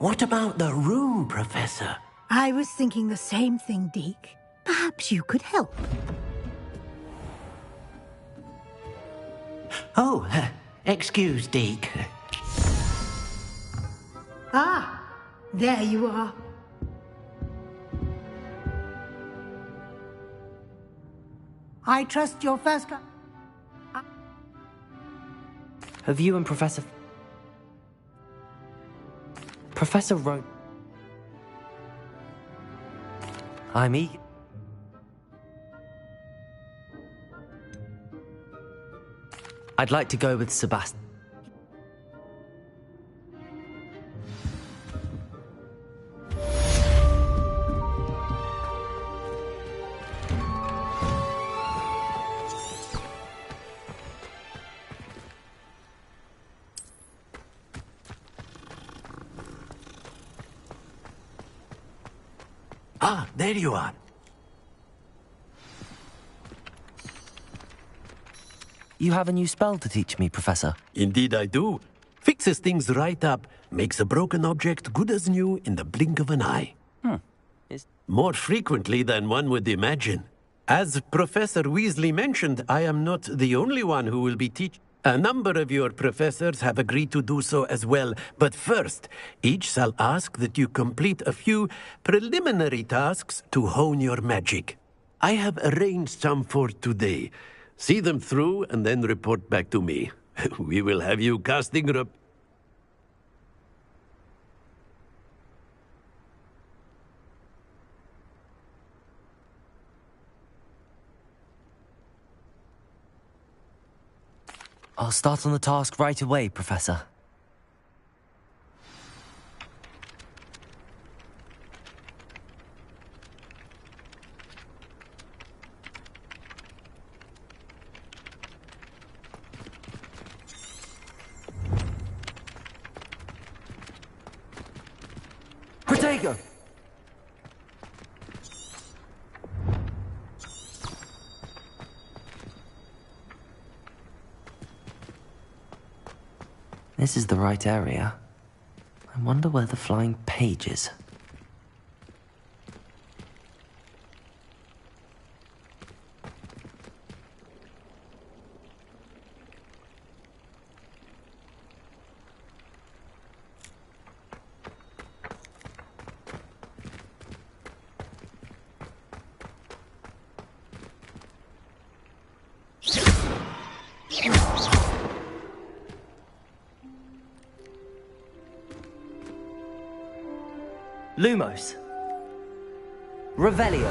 What about the room, Professor? I was thinking the same thing, Deke. Perhaps you could help. Oh, excuse, Deke. Ah, there you are. I trust your first Have you and Professor Roan... I'm eager. I'd like to go with Sebastian. Ah, there you are. You have a new spell to teach me, Professor. Indeed I do. Fixes things right up, makes a broken object good as new in the blink of an eye. More frequently than one would imagine. As Professor Weasley mentioned, I am not the only one who will be teaching. A number of your professors have agreed to do so as well. But first, each shall ask that you complete a few preliminary tasks to hone your magic. I have arranged some for today. See them through and then report back to me. We will have you casting I'll start on the task right away, Professor. Protego! This is the right area. I wonder where the flying page is. Lumos. Revelio.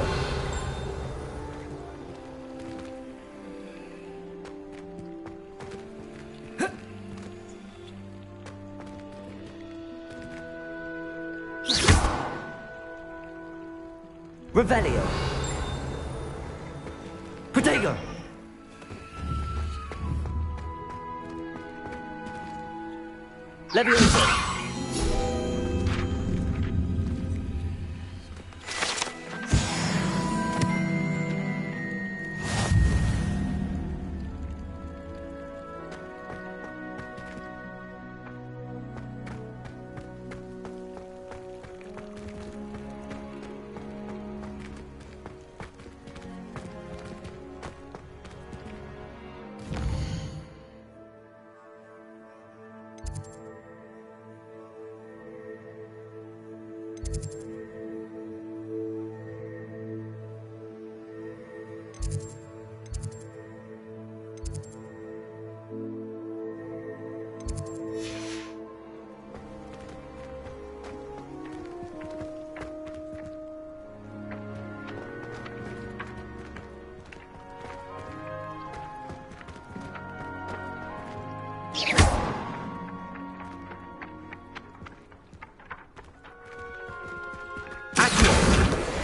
Revelio. Protego. Levioso.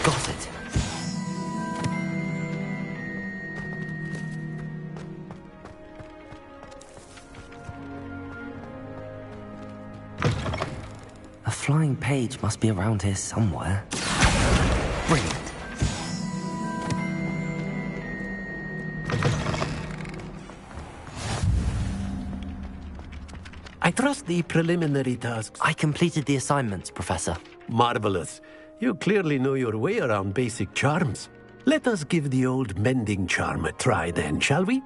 Got it. A flying page must be around here somewhere. Brilliant. I trust trust the preliminary tasks. I completed the assignments, Professor. Marvelous. You clearly know your way around basic charms. Let us give the old mending charm a try then, shall we?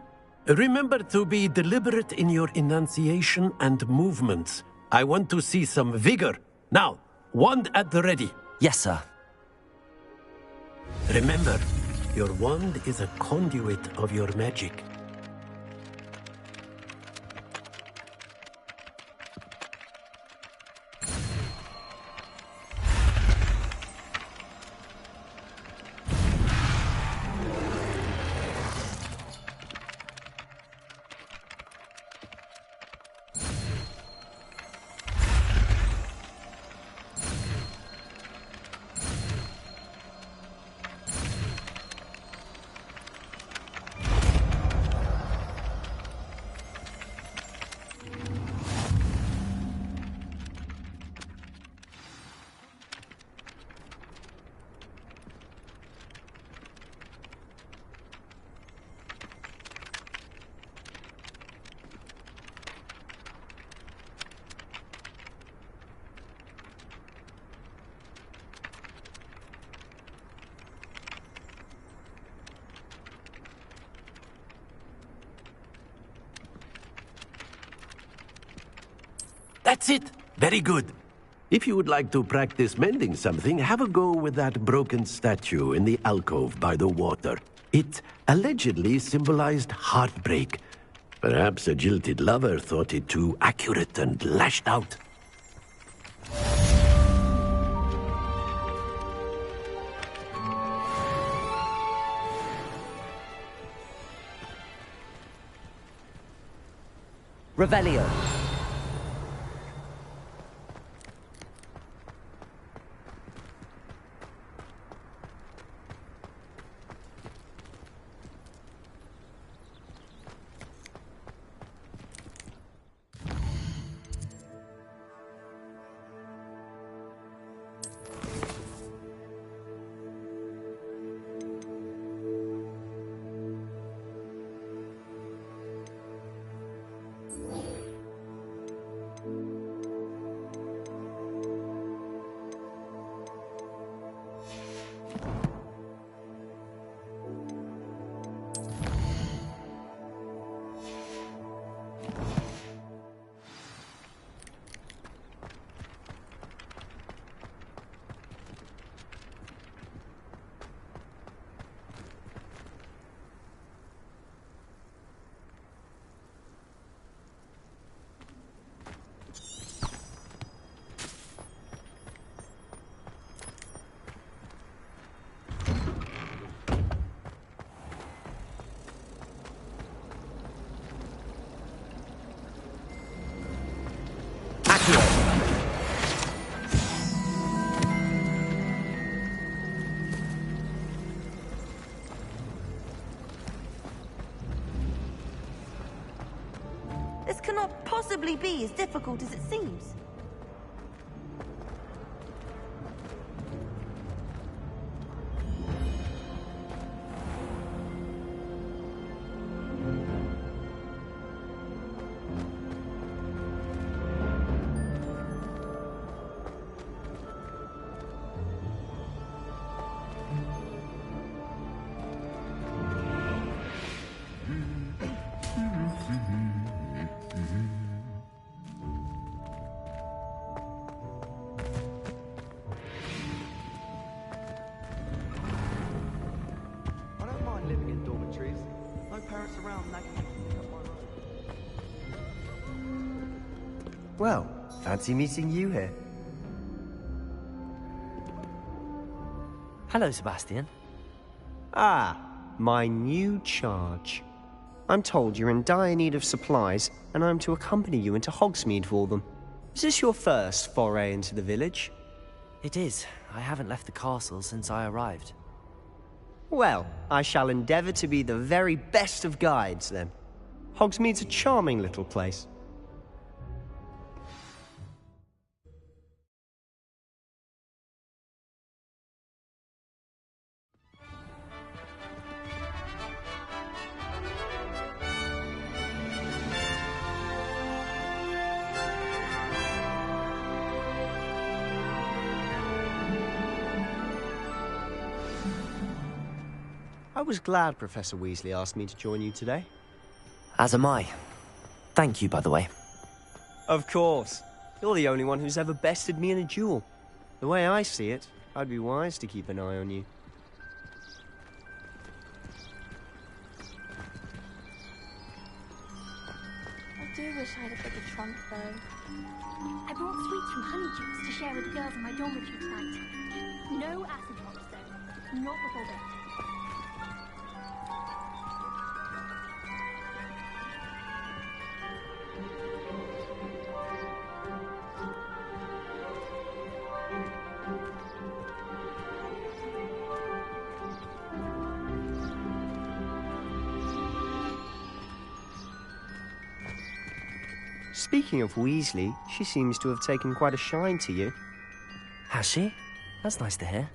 Remember to be deliberate in your enunciation and movements. I want to see some vigor. Now, wand at the ready. Yes, sir. Remember, your wand is a conduit of your magic. That's it. Very good. If you would like to practice mending something, have a go with that broken statue in the alcove by the water. It allegedly symbolized heartbreak. Perhaps a jilted lover thought it too accurate and lashed out. Revelio. This cannot possibly be as difficult as it seems. Well, fancy meeting you here. Hello, Sebastian. Ah, my new charge. I'm told you're in dire need of supplies, and I'm to accompany you into Hogsmeade for them. Is this your first foray into the village? It is. I haven't left the castle since I arrived. Well, I shall endeavour to be the very best of guides, then. Hogsmeade's a charming little place. was glad Professor Weasley asked me to join you today. As am I. Thank you, by the way. Of course. You're the only one who's ever bested me in a duel. The way I see it, I'd be wise to keep an eye on you. I do wish I had a bigger trunk, though. I brought sweets from Honeydukes to share with the girls in my dormitory tonight. No acid drops, though. Not before bed. Speaking of Weasley, she seems to have taken quite a shine to you. Has she? That's nice to hear.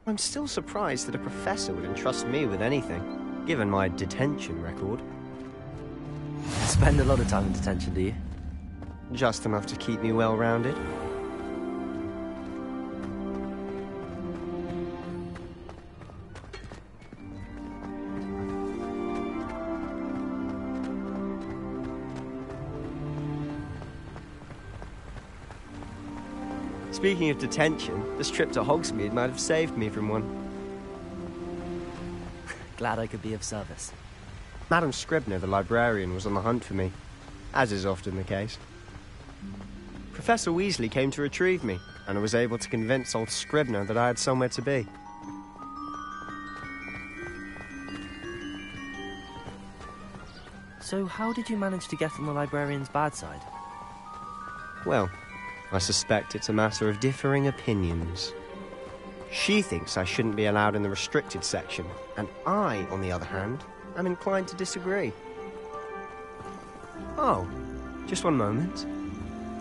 I'm still surprised that a professor would entrust me with anything, given my detention record. Spend a lot of time in detention, do you? Just enough to keep me well-rounded. Speaking of detention, this trip to Hogsmeade might have saved me from one. Glad I could be of service. Madam Scribner, the librarian, was on the hunt for me, as is often the case. Professor Weasley came to retrieve me, and I was able to convince old Scribner that I had somewhere to be. So how did you manage to get on the librarian's bad side? Well, I suspect it's a matter of differing opinions. She thinks I shouldn't be allowed in the restricted section, and I, on the other hand, am inclined to disagree. Oh, just one moment.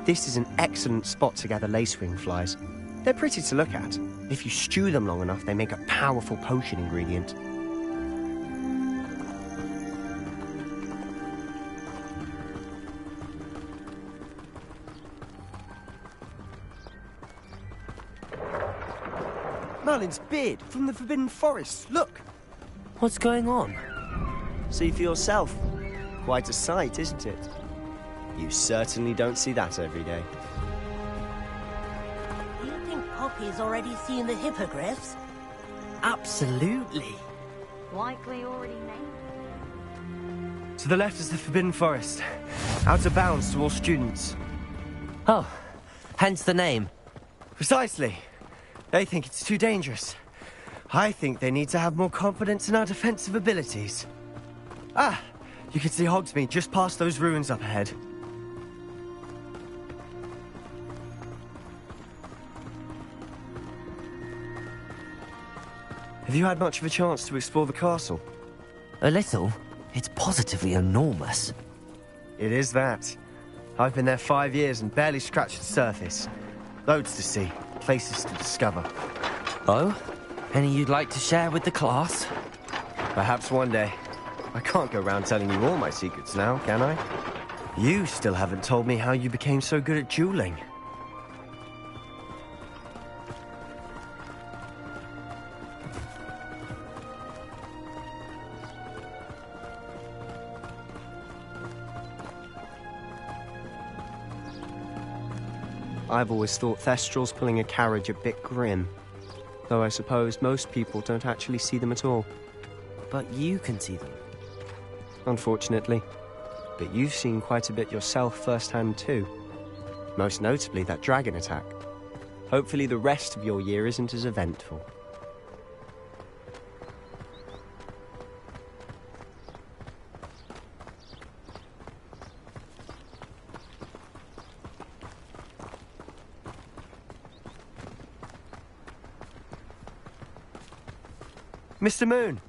This is an excellent spot to gather lacewing flies. They're pretty to look at. If you stew them long enough, they make a powerful potion ingredient. Merlin's beard from the Forbidden Forest. Look! What's going on? See for yourself. Quite a sight, isn't it? You certainly don't see that every day. You think Poppy's already seen the hippogriffs? Absolutely. Likely already named. To the left is the Forbidden Forest. Out of bounds to all students. Oh, hence the name. Precisely. They think it's too dangerous. I think they need to have more confidence in our defensive abilities. Ah, you can see Hogsmeade just past those ruins up ahead. Have you had much of a chance to explore the castle? A little? It's positively enormous. It is that. I've been there 5 years and barely scratched the surface. Loads to see, places to discover. Oh? Any you'd like to share with the class? Perhaps one day. I can't go around telling you all my secrets now, can I? You still haven't told me how you became so good at dueling. I've always thought Thestrals pulling a carriage a bit grim. Though I suppose most people don't actually see them at all. But you can see them. Unfortunately. But you've seen quite a bit yourself firsthand too. Most notably that dragon attack. Hopefully the rest of your year isn't as eventful. Mr. Moon!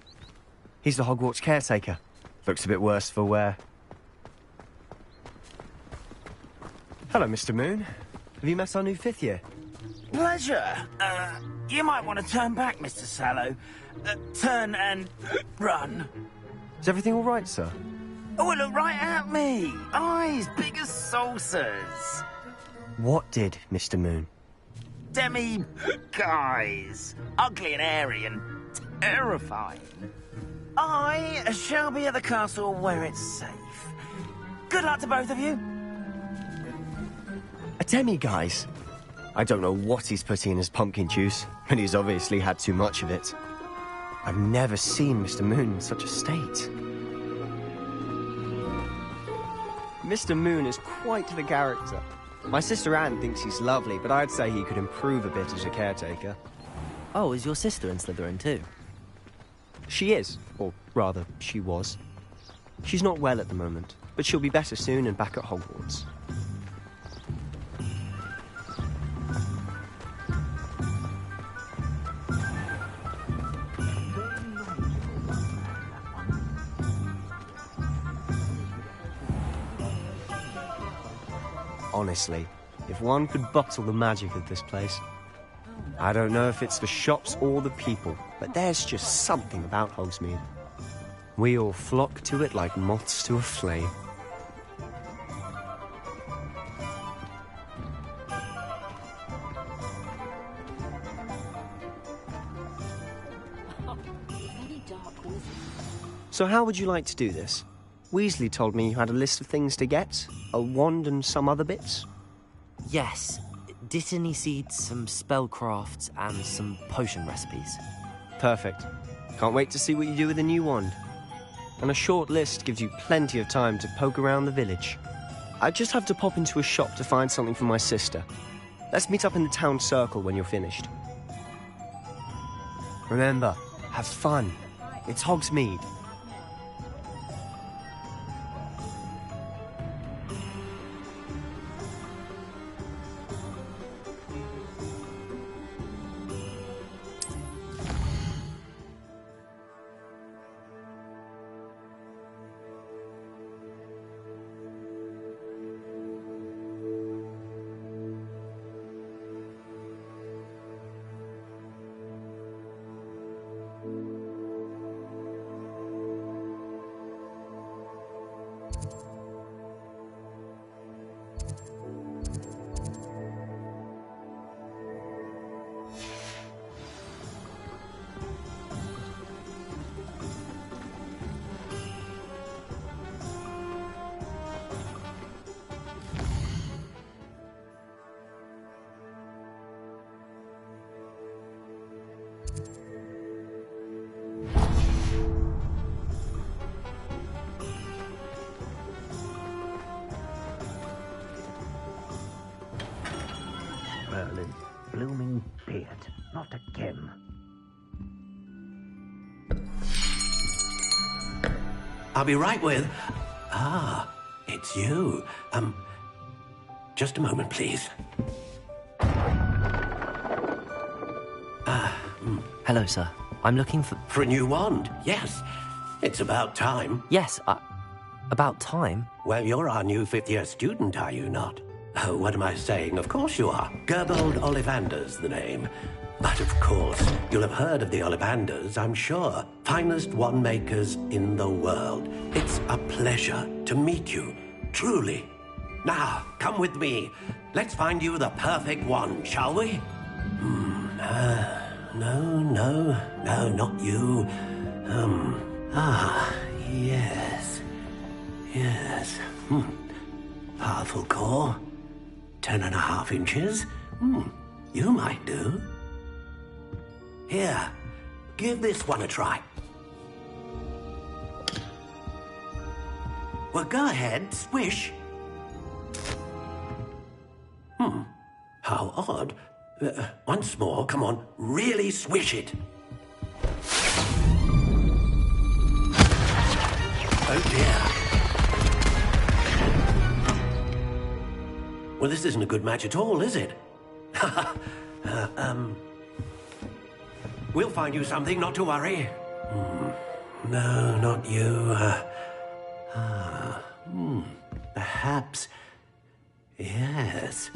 He's the Hogwarts caretaker. Looks a bit worse for wear. Hello, Mr. Moon. Have you met our new 5th year? Pleasure. You might want to turn back, Mr. Sallow. Turn and run. Is everything all right, sir? Oh, look right at me. Eyes big as saucers. What did, Mr. Moon? Demi... guys. Ugly and airy and terrifying. I shall be at the castle where it's safe. Good luck to both of you. A demi-guise? I don't know what he's putting in his pumpkin juice, but he's obviously had too much of it. I've never seen Mr. Moon in such a state. Mr. Moon is quite the character. My sister Anne thinks he's lovely, but I'd say he could improve a bit as a caretaker. Oh, is your sister in Slytherin too? She is, or rather, she was. She's not well at the moment, but she'll be better soon and back at Hogwarts. Honestly, if one could bottle the magic of this place. I don't know if it's the shops or the people, but there's just something about Hogsmeade. We all flock to it like moths to a flame. So how would you like to do this? Weasley told me you had a list of things to get, a wand and some other bits. Yes. Dittany seeds, some spellcrafts, and some potion recipes. Perfect. Can't wait to see what you do with the new wand. And a short list gives you plenty of time to poke around the village. I just have to pop into a shop to find something for my sister. Let's meet up in the town circle when you're finished. Remember, have fun. It's Hogsmeade. Merlin, blooming beard, not again. I'll be right with... Ah, it's you. Just a moment, please. Hello, sir. I'm looking for... For a new wand, yes. It's about time. Yes, about time? Well, you're our new fifth-year student, are you not? Oh, what am I saying? Of course you are. Gerbold Ollivander's the name. But of course, you'll have heard of the Ollivanders, I'm sure. Finest wand makers in the world. It's a pleasure to meet you, truly. Now, come with me. Let's find you the perfect wand, shall we? No, not you. Yes. Powerful core. 10.5 inches. You might do. Here, give this one a try. Well, go ahead, swish. How odd. Once more, come on, really swish it. Oh dear. Well, this isn't a good match at all, is it? We'll find you something, not to worry. No, not you. Perhaps. Yes.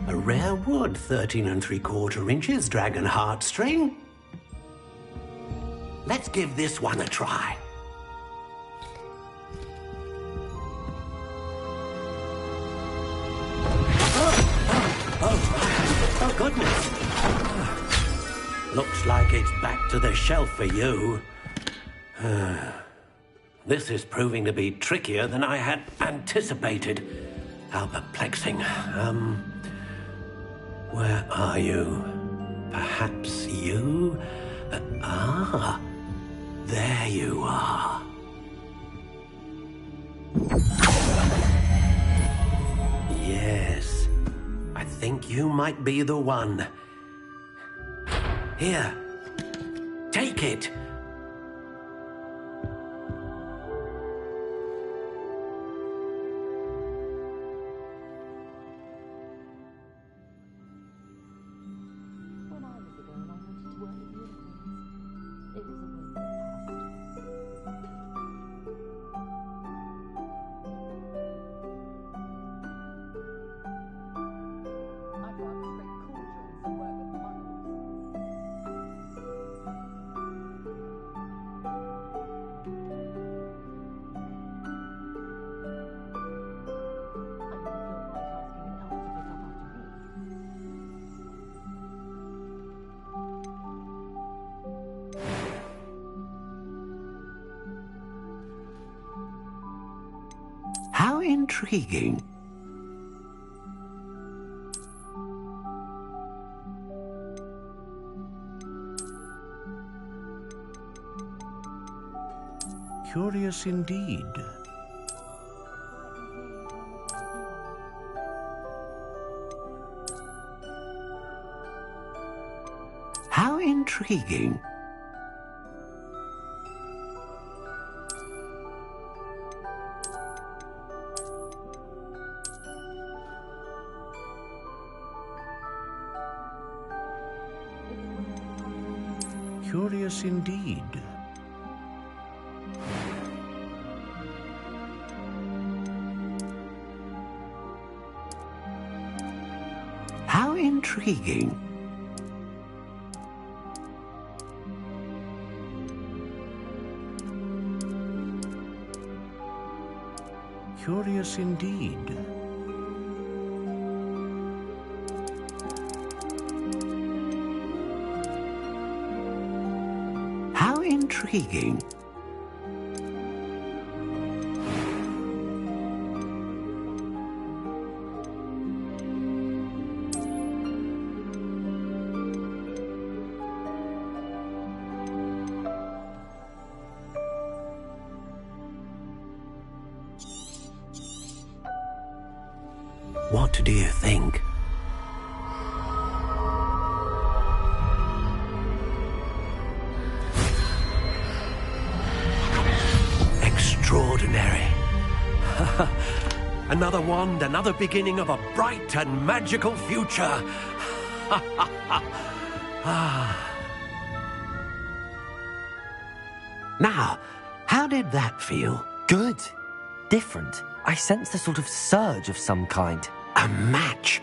A rare wood, 13 3/4 inches, dragon heartstring. Let's give this one a try. Oh, right. Looks like it's back to the shelf for you. This is proving to be trickier than I had anticipated. How perplexing. Where are you? Perhaps you? There you are. Yes, I think you might be the one. Here, take it. When I was a girl, I wanted to work with unicorns. It was a way that passed. I'd rather scrape cauldrons than work with muggles. I never felt right asking an elf to pick up after me. How intriguing. Curious indeed. How intriguing. Curious indeed. How intriguing. Curious indeed. How intriguing. What do you think? Extraordinary. Another wand, another beginning of a bright and magical future. Now, how did that feel? Good. Different. I sensed a sort of surge of some kind. A match.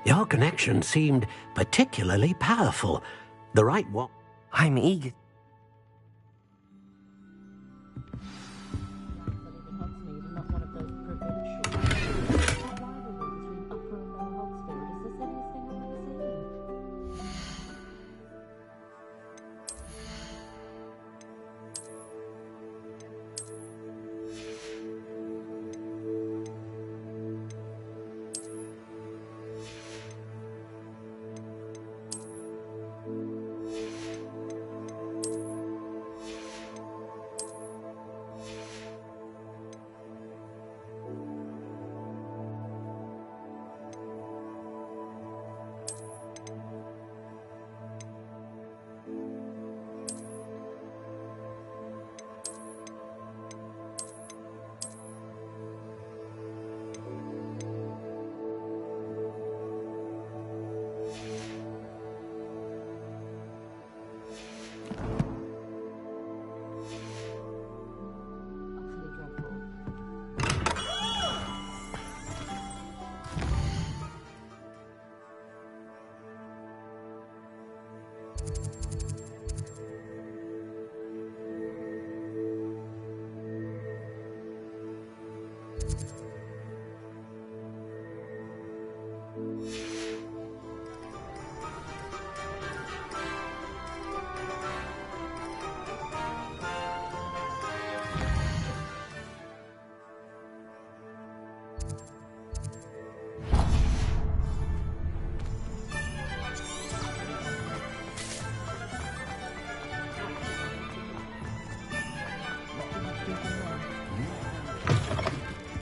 Your connection seemed particularly powerful. The right one. I'm eager.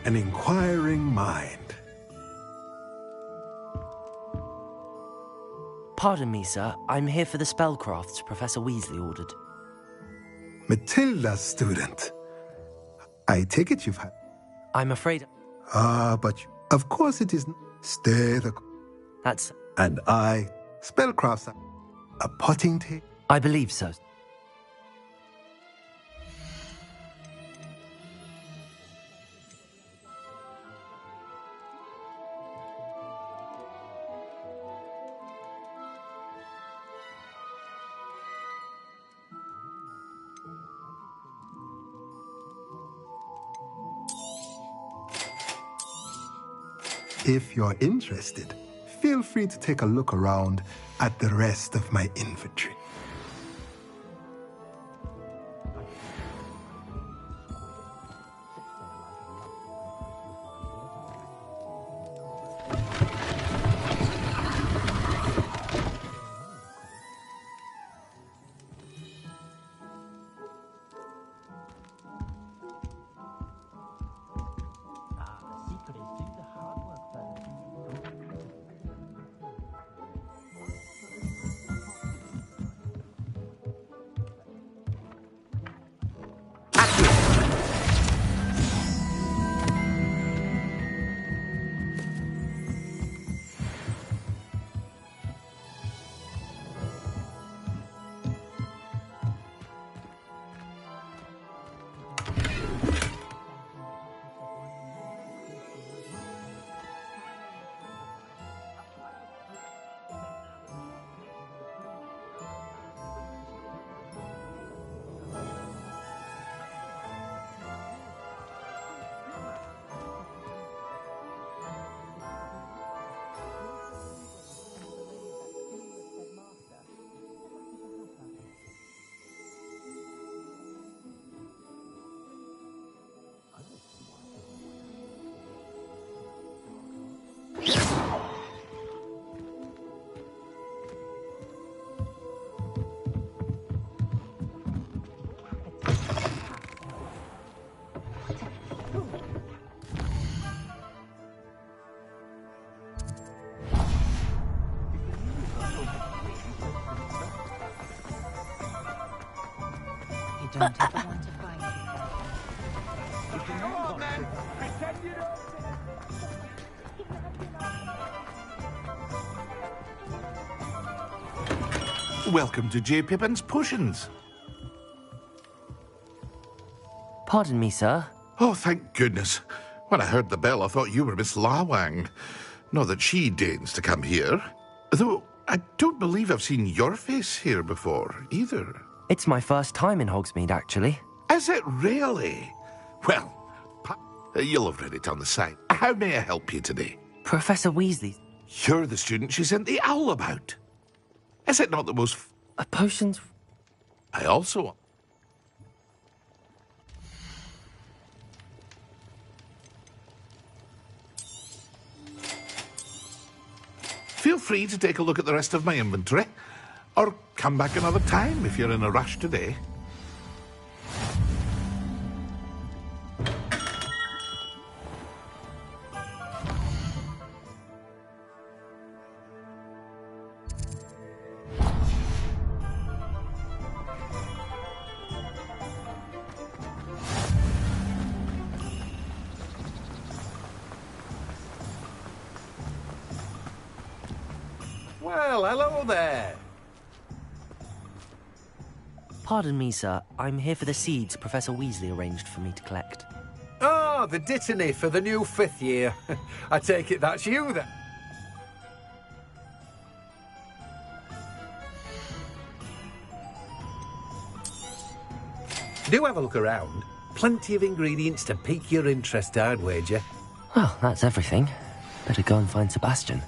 an inquiring mind. Pardon me, sir. I'm here for the spellcrafts Professor Weasley ordered. Matilda's student. I take it you've had... I'm afraid... but of course it isn't. Stay the... That's... And I, spellcrafts, a potting table. I believe so. If you're interested, feel free to take a look around at the rest of my inventory. Don't ever want to find you. Come on, then! Pretend you don't... Welcome to J. Pippin's Potions. Pardon me, sir. Oh, thank goodness. When I heard the bell, I thought you were Miss Lawang. Not that she deigns to come here. Though I don't believe I've seen your face here before, either. It's my first time in Hogsmeade, actually. Is it really? Well, you'll have read it on the site. How may I help you today? Professor Weasley. You're the student she sent the owl about. Is it not the most... Potions... I also... Feel free to take a look at the rest of my inventory, or come back another time if you're in a rush today. Well, hello there. Pardon me, sir. I'm here for the seeds Professor Weasley arranged for me to collect. Oh, the dittany for the new 5th year. I take it that's you, then. Do have a look around. Plenty of ingredients to pique your interest, I'd wager. Well, that's everything. Better go and find Sebastian.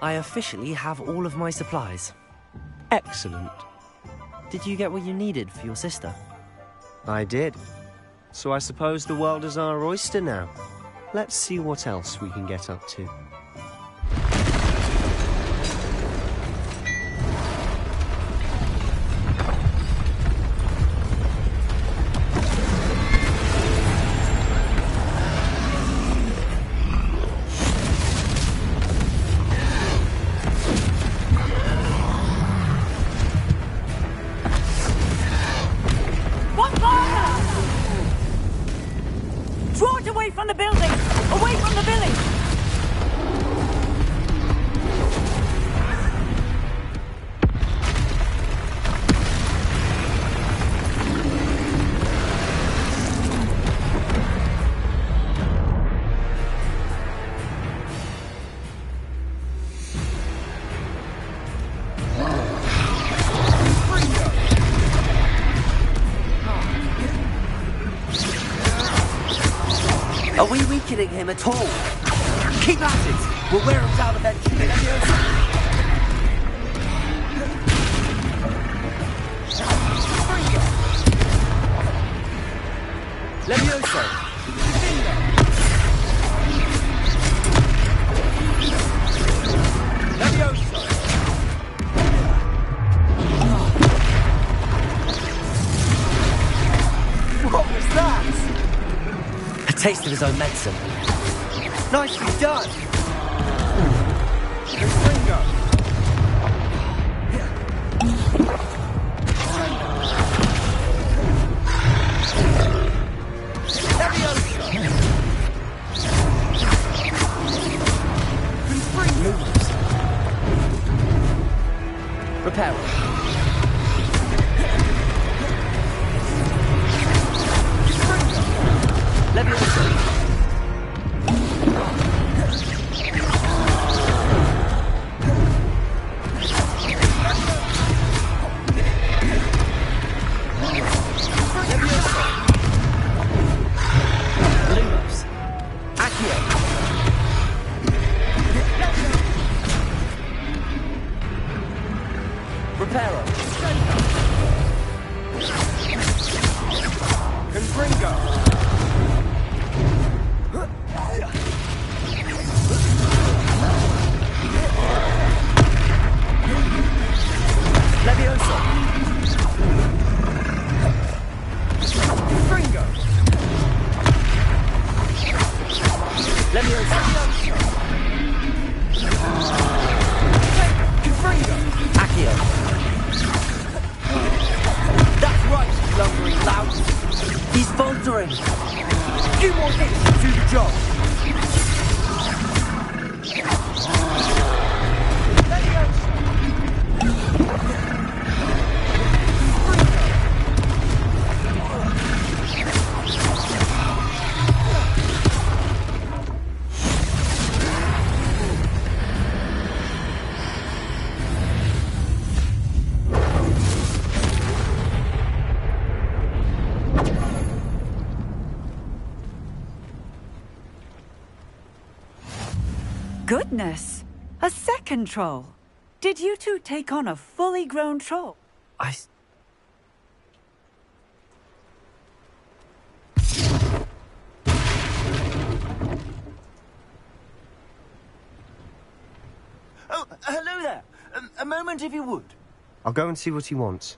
I officially have all of my supplies. Excellent. Did you get what you needed for your sister? I did. So I suppose the world is our oyster now. Let's see what else we can get up to. Draw it away from the building! Away from the village! Are we weakening him at all? Keep at it! We'll wear him down eventually. Levioso! Levioso! What was that? A taste of his own medicine. Nicely done! Ringo! Repair. Levioso. Goodness! A second troll! Did you two take on a fully grown troll? Oh, hello there. A moment if you would. I'll go and see what he wants.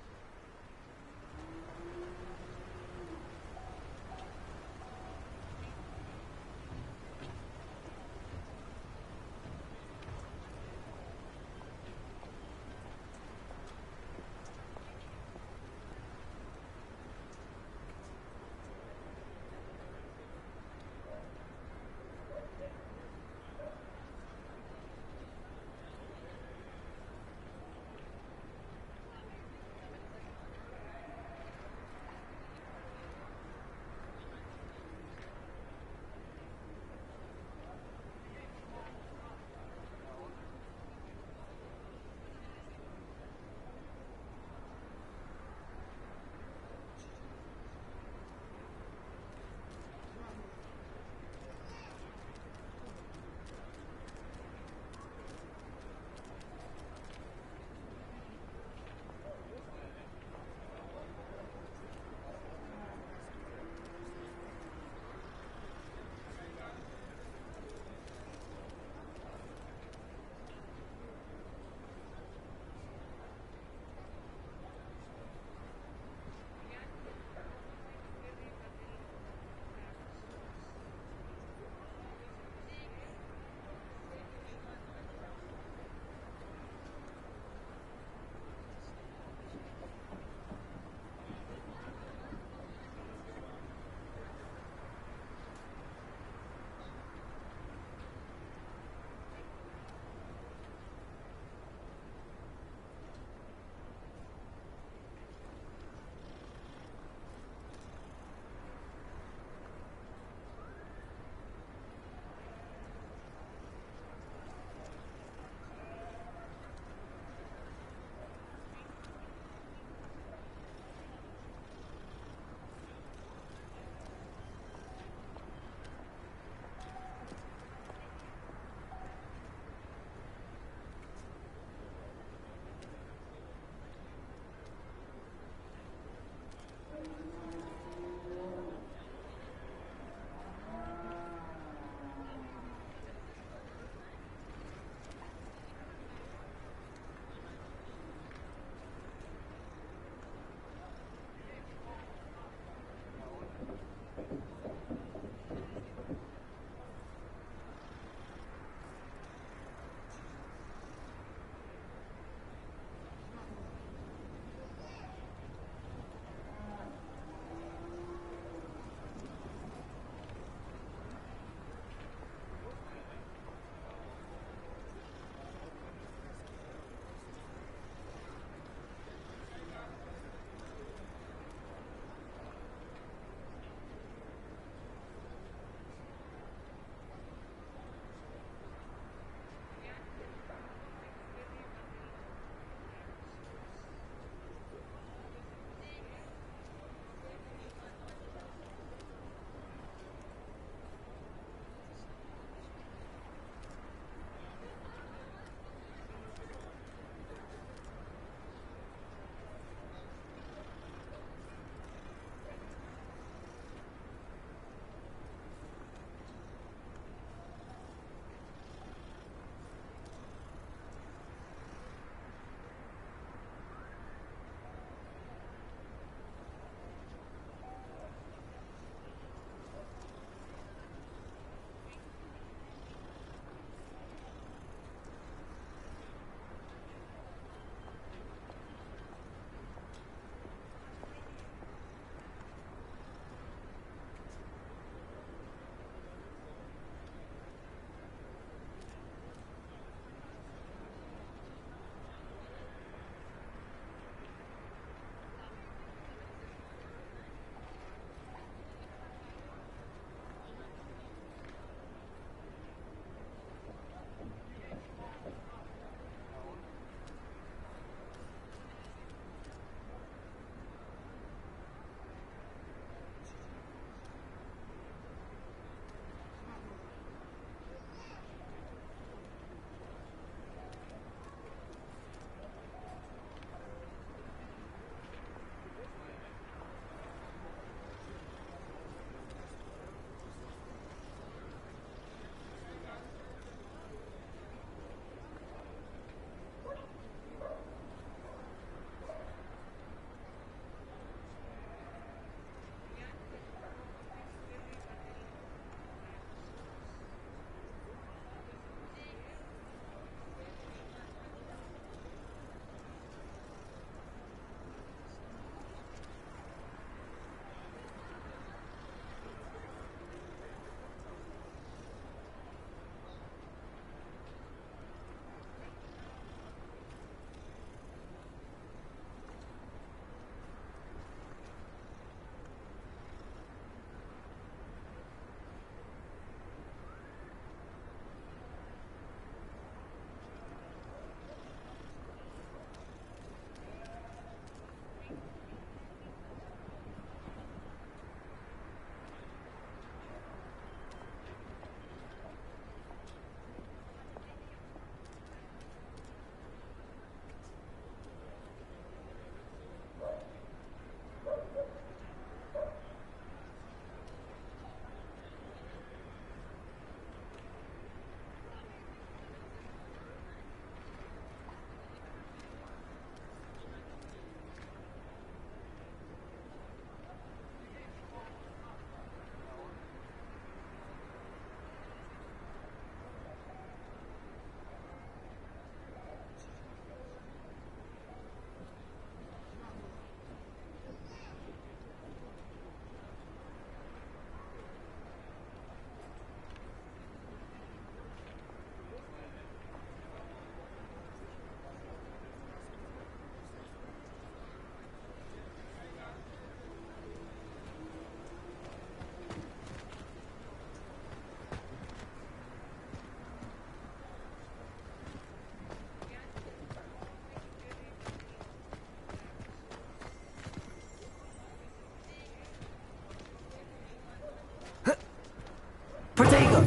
Protego!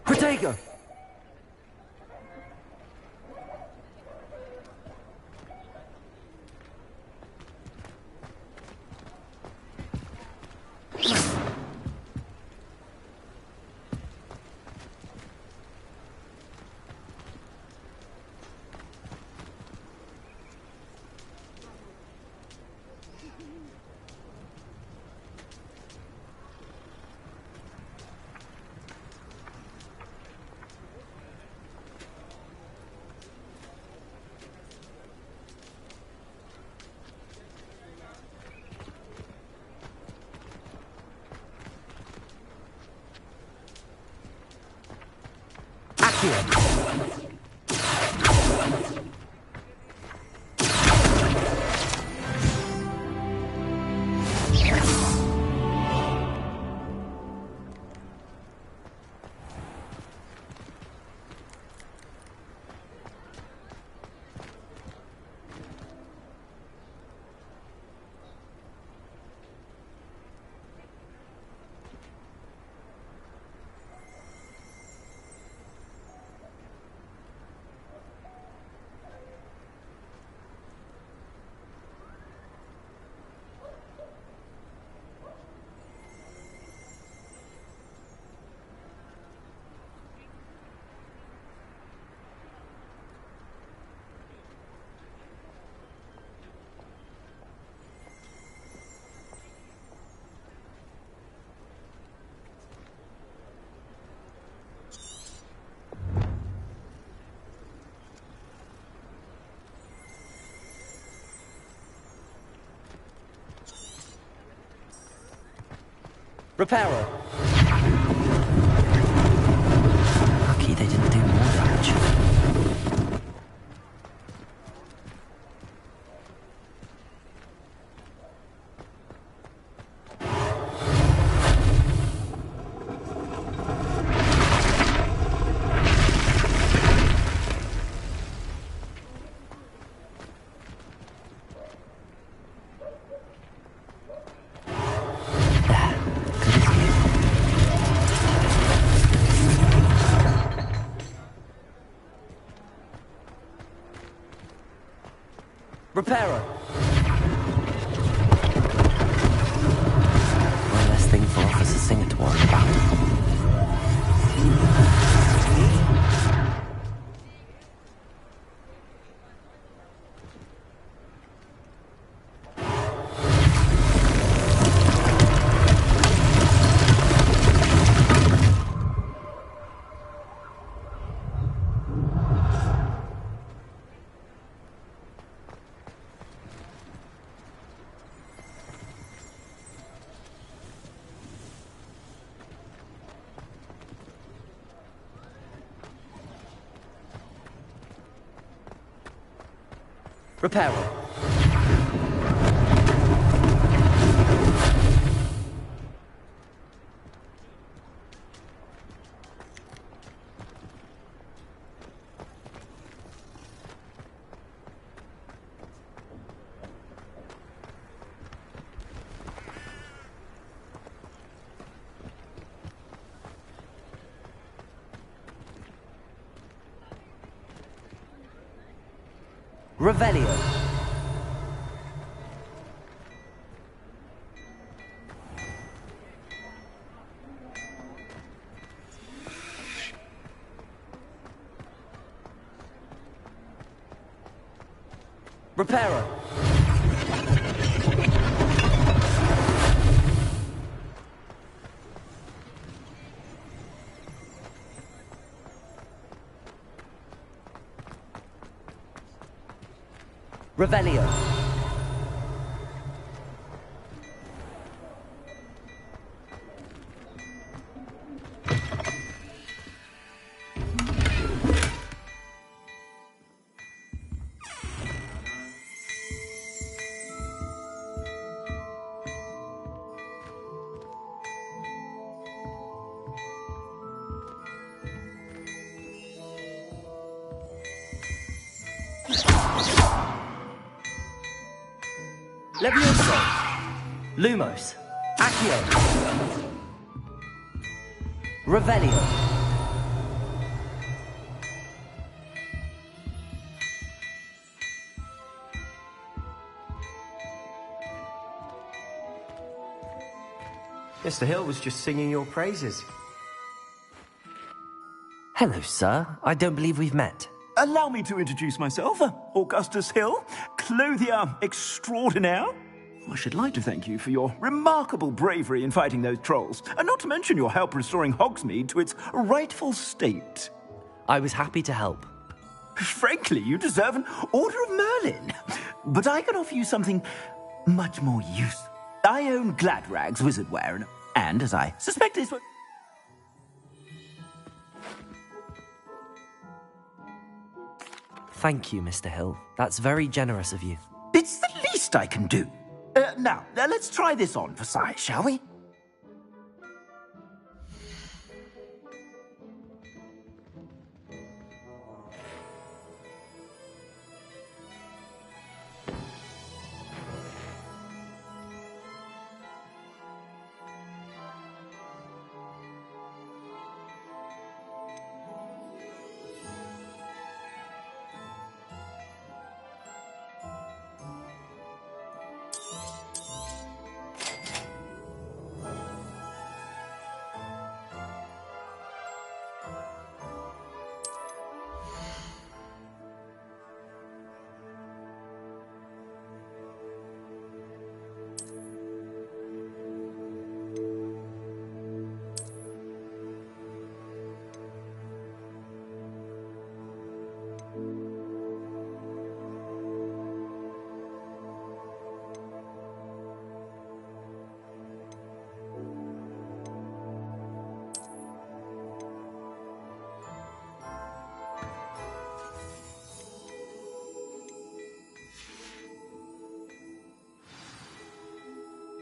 Protego! Reparo! Lucky they didn't do more damage. Reparo! One less thing for Officer Singer to worry about. Reparo. Revelio. Reparo. Revelio. Levioso. Lumos. Accio. Revelio. Mr. Hill was just singing your praises. Hello, sir. I don't believe we've met. Allow me to introduce myself, Augustus Hill, clothier extraordinaire. I should like to thank you for your remarkable bravery in fighting those trolls, and not to mention your help restoring Hogsmeade to its rightful state. I was happy to help. Frankly, you deserve an Order of Merlin. But I can offer you something much more useful. I own Gladrag's wizardwear, and as I suspect is what... Thank you, Mr. Hill. That's very generous of you. It's the least I can do. Now, let's try this on for size, shall we?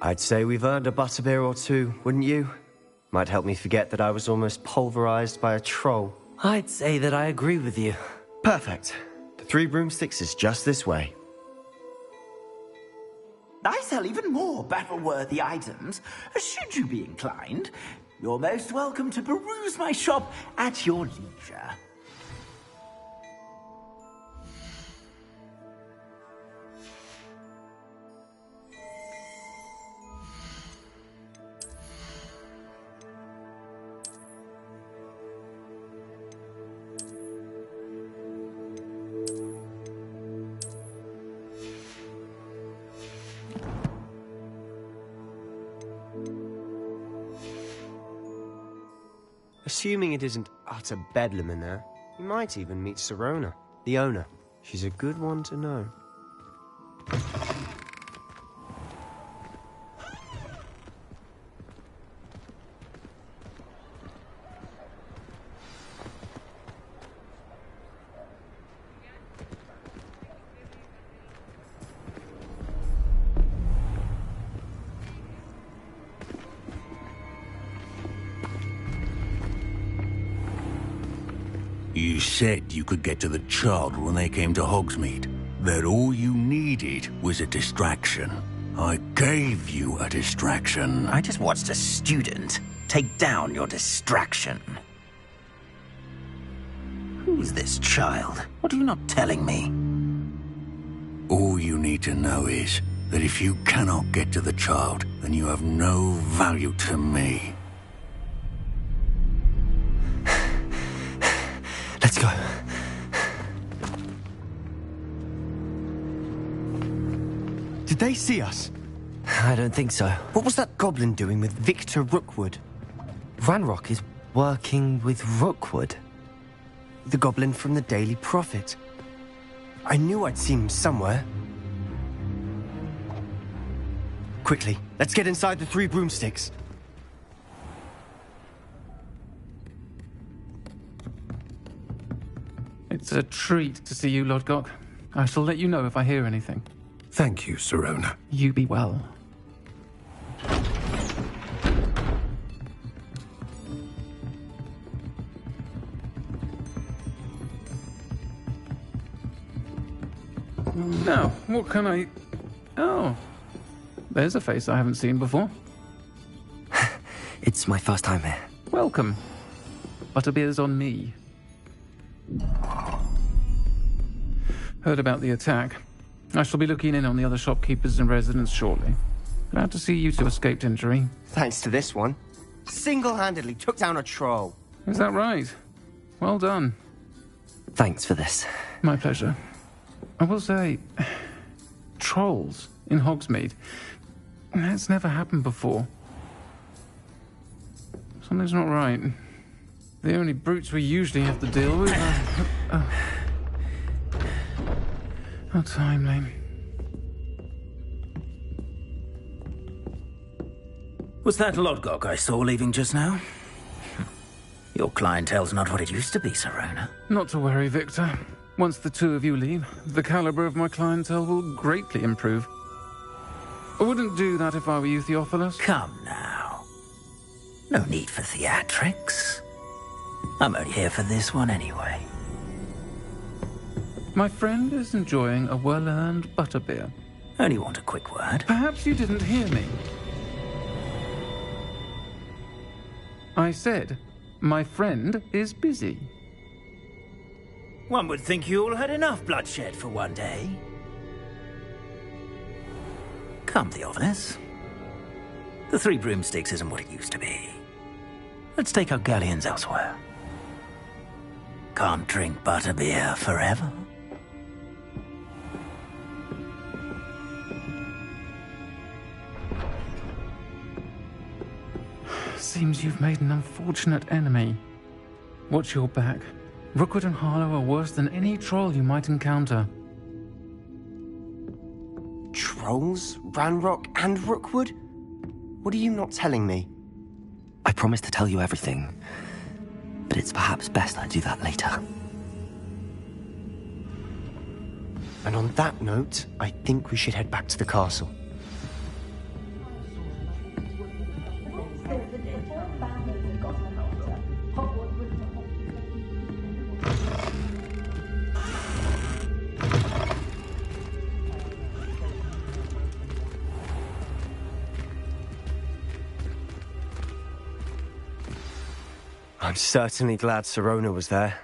I'd say we've earned a butterbeer or two, wouldn't you? Might help me forget that I was almost pulverized by a troll. I'd say that I agree with you. Perfect. The 3 broomsticks is just this way. I sell even more battle-worthy items, should you be inclined. You're most welcome to peruse my shop at your leisure. Assuming it isn't utter bedlam in there, you might even meet Serona, the owner. She's a good one to know. You said you could get to the child when they came to Hogsmeade. That all you needed was a distraction. I gave you a distraction. I just watched a student take down your distraction. Who's this child? What are you not telling me? All you need to know is that if you cannot get to the child, then you have no value to me. Let's go. Did they see us? I don't think so. What was that goblin doing with Victor Rookwood? Ranrock is working with Rookwood. The goblin from the Daily Prophet. I knew I'd seen him somewhere. Quickly, let's get inside the 3 broomsticks. It's a treat to see you, Lodgok. I shall let you know if I hear anything. Thank you, Sirona. You be well. Now, what can I... Oh, there's a face I haven't seen before. It's my first time here. Welcome. Butterbeer's on me. Heard about the attack. I shall be looking in on the other shopkeepers and residents shortly. Glad to see you two escaped injury. Thanks to this one. Single-handedly took down a troll. Is that right? Well done. Thanks for this. My pleasure. I will say, trolls in Hogsmeade. That's never happened before. Something's not right. The only brutes we usually have to deal with are... How timely. Was that Lodgok I saw leaving just now? Your clientele's not what it used to be, Sirona. Not to worry, Victor. Once the two of you leave, the caliber of my clientele will greatly improve. I wouldn't do that if I were you, Theophilus. Come now. No need for theatrics. I'm only here for this one anyway. My friend is enjoying a well-earned butterbeer. Only want a quick word. Perhaps you didn't hear me. I said, my friend is busy. One would think you all had enough bloodshed for one day. Come, Theophilus. The 3 broomsticks isn't what it used to be. Let's take our galleons elsewhere. Can't drink butterbeer forever. Seems you've made an unfortunate enemy. Watch your back. Rookwood and Harlow are worse than any troll you might encounter. Trolls? Ranrock and Rookwood? What are you not telling me? I promise to tell you everything, but it's perhaps best I do that later. And on that note, I think we should head back to the castle. I'm certainly glad Sirona was there.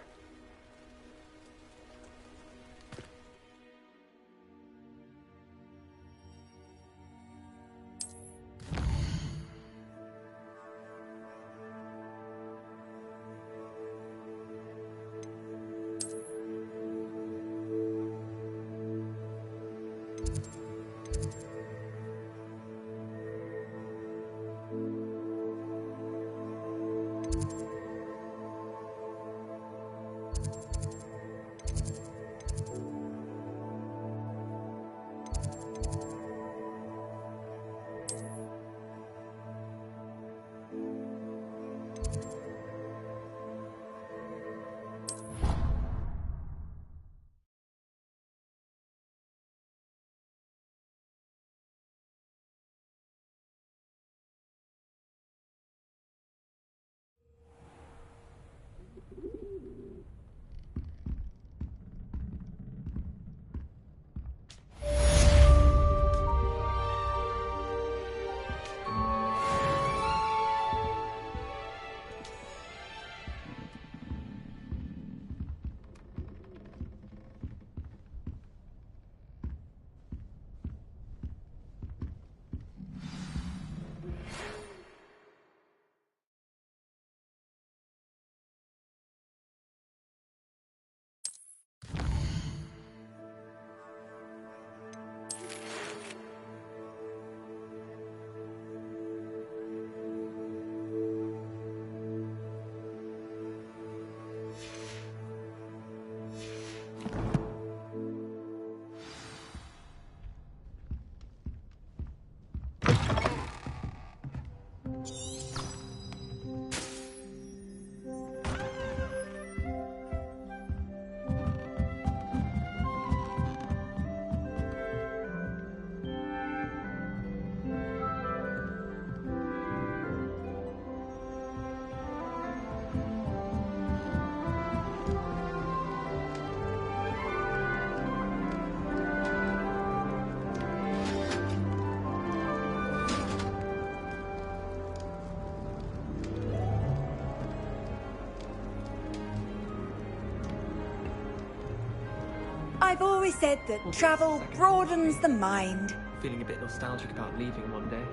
I've always said that travel broadens the mind. Feeling a bit nostalgic about leaving one day.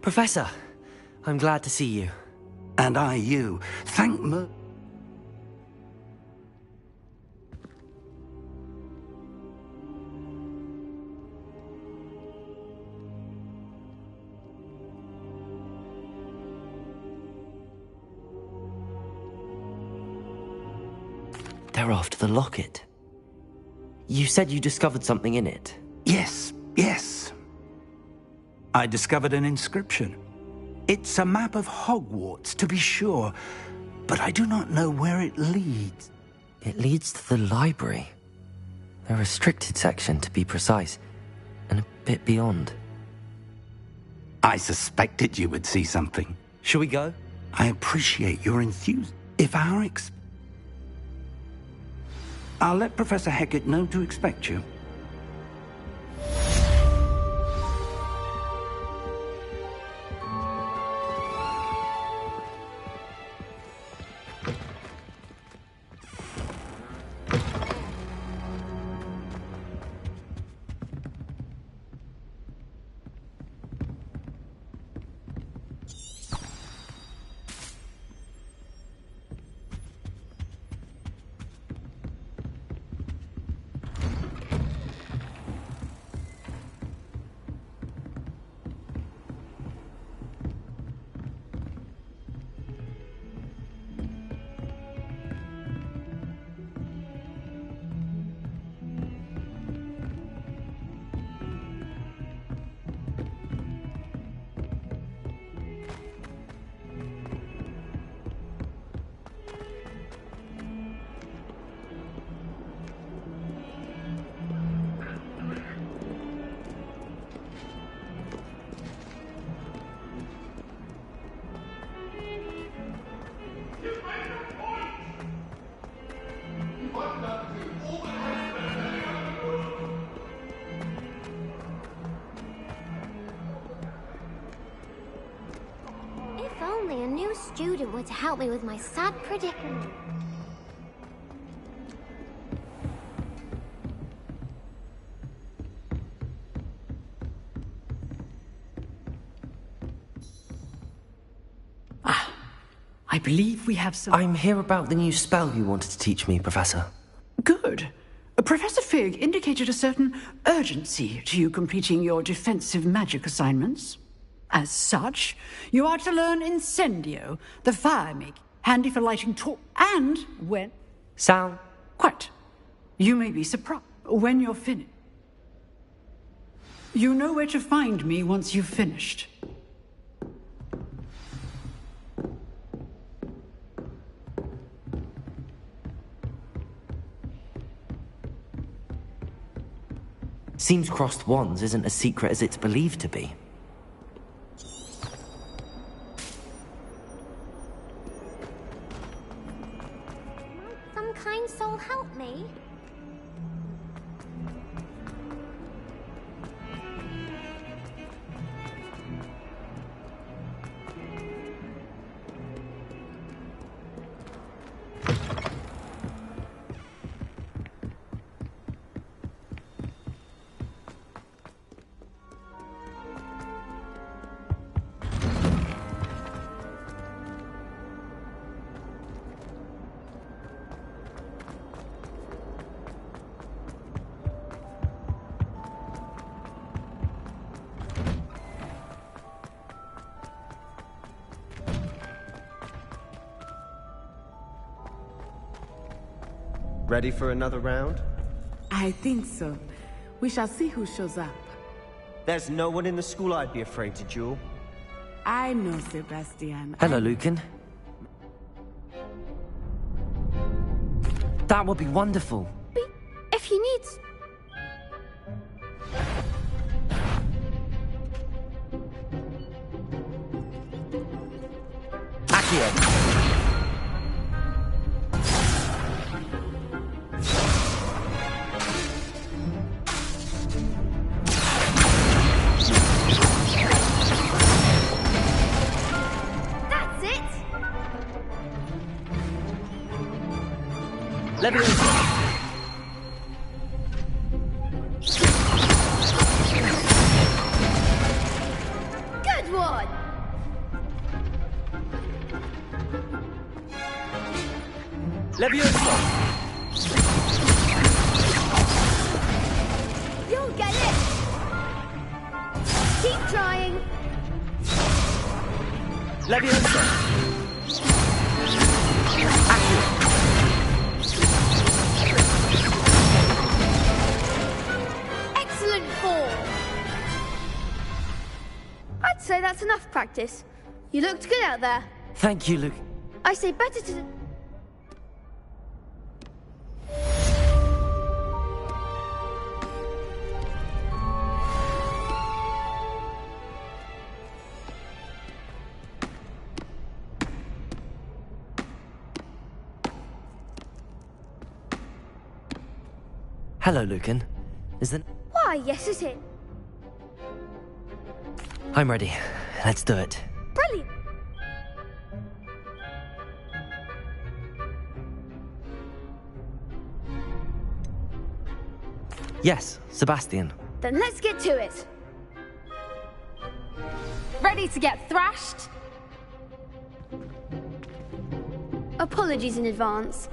Professor, I'm glad to see you. And I you. Thank me. They're after the locket. You said you discovered something in it. Yes, yes. I discovered an inscription. It's a map of Hogwarts, to be sure, but I do not know where it leads. It leads to the library. The restricted section, to be precise, and a bit beyond. I suspected you would see something. Shall we go? I appreciate your enthusiasm. If our I'll let Professor Hecat know to expect you. only a new student were to help me with my sad predicament. I believe we have some... I'm here about the new spell you wanted to teach me, Professor. Good. Professor Fig indicated a certain urgency to you completing your defensive magic assignments. As such, you are to learn Incendio, the fire make, handy for lighting and when... Sound? Quite. You may be surprised when you're finished. You know where to find me once you've finished. Seems crossed wands isn't as secret as it's believed to be. Might some kind soul help me? Ready for another round? I think so. We shall see who shows up. There's no one in the school I'd be afraid to duel. I know, Sebastian. Hello, Lucan. That would be wonderful. If he needs... Accio. Good one! Levioso! You'll get it! Keep trying! Levioso! Accio! Excellent form! I'd say that's enough practice. You looked good out there. Thank you, Luke. I say better to... Hello, Lucan. Is that... Why, yes, it's it. I'm ready. Let's do it. Brilliant. Yes, Sebastian. Then let's get to it. Ready to get thrashed? Apologies in advance.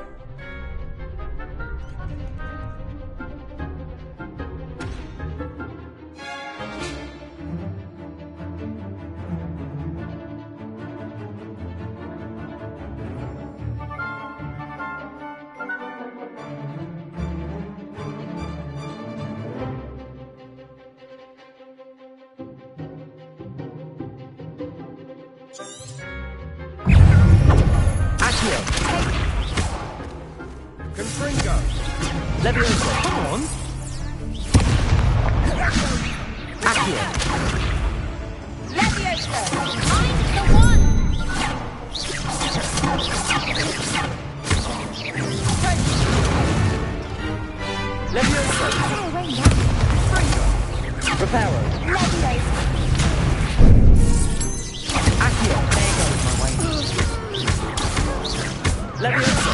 Confringo! Levioso! Come on! Accio! Levioso! I'm the one! Levioso! Stay away now. Reparo! Levioso! Accio! There goes my way. Leviosa!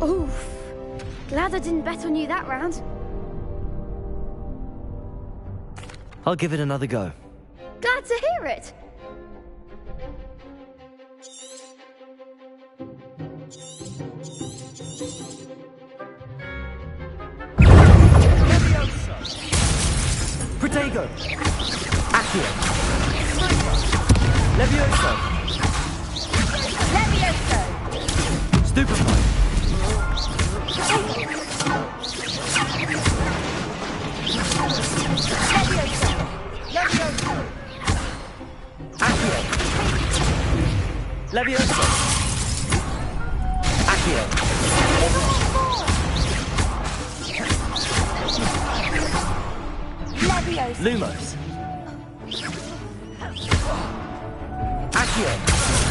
Oof. Glad I didn't bet on you that round. I'll give it another go. Glad to hear it. Protego! Accio! Levioso! Levioso! Stupefy! Levioso! Accio! Levioso! Accio! Levioso! Lumos! Accio!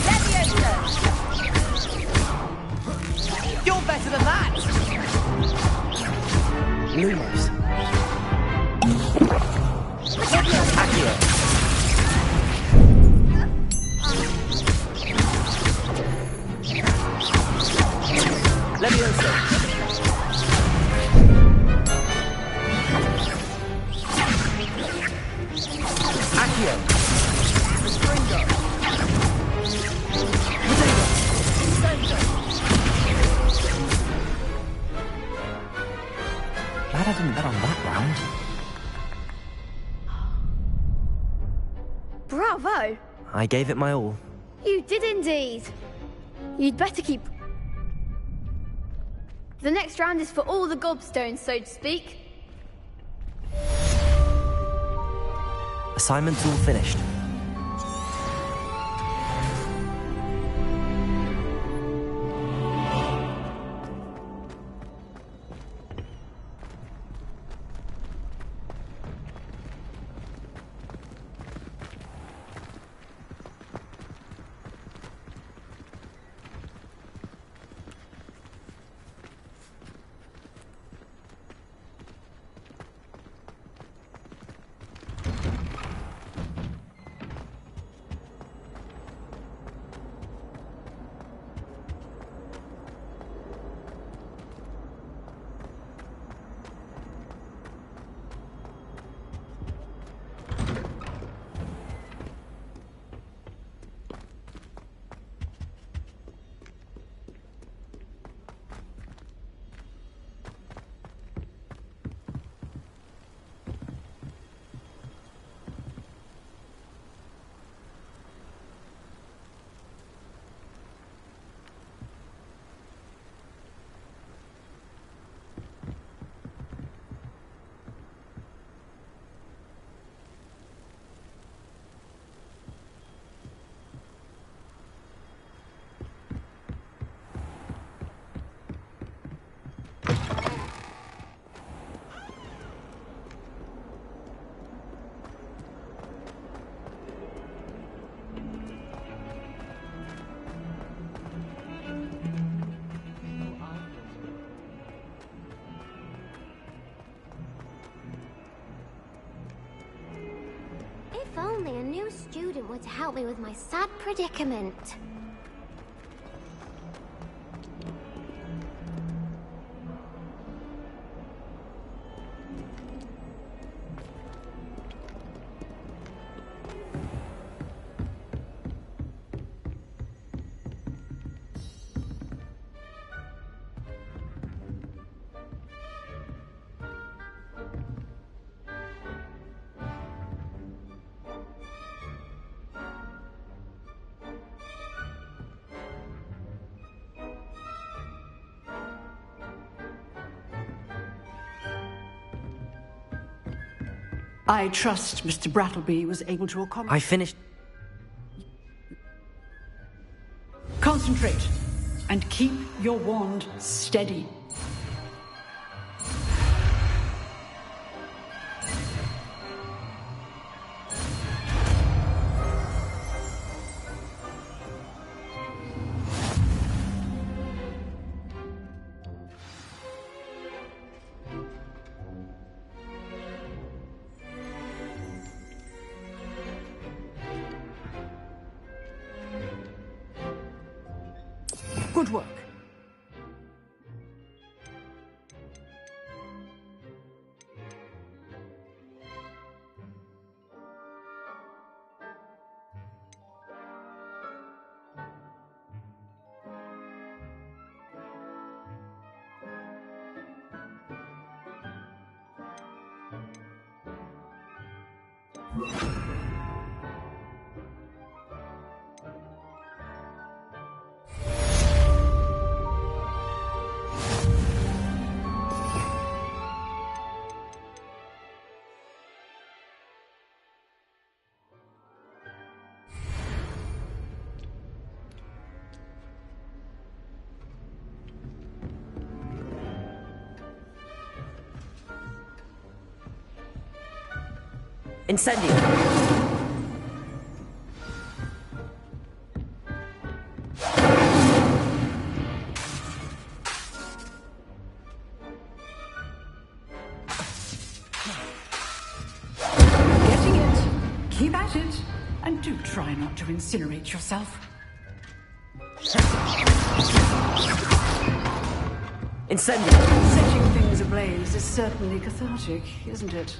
Levioso! You're better than that! Lumos! Accio! Levioso! Accio! Stringo! Glad I didn't bet on that round. Bravo! I gave it my all. You did indeed. You'd better keep... The next round is for all the gobstones, so to speak. Assignment's all finished. If only a new student were to help me with my sad predicament. I trust Mr. Brattleby was able to accommodate... I finished... Concentrate, and keep your wand steady. Good work. Incendio! Getting it. Keep at it. And do try not to incinerate yourself. Incendio! Setting things ablaze is certainly cathartic, isn't it?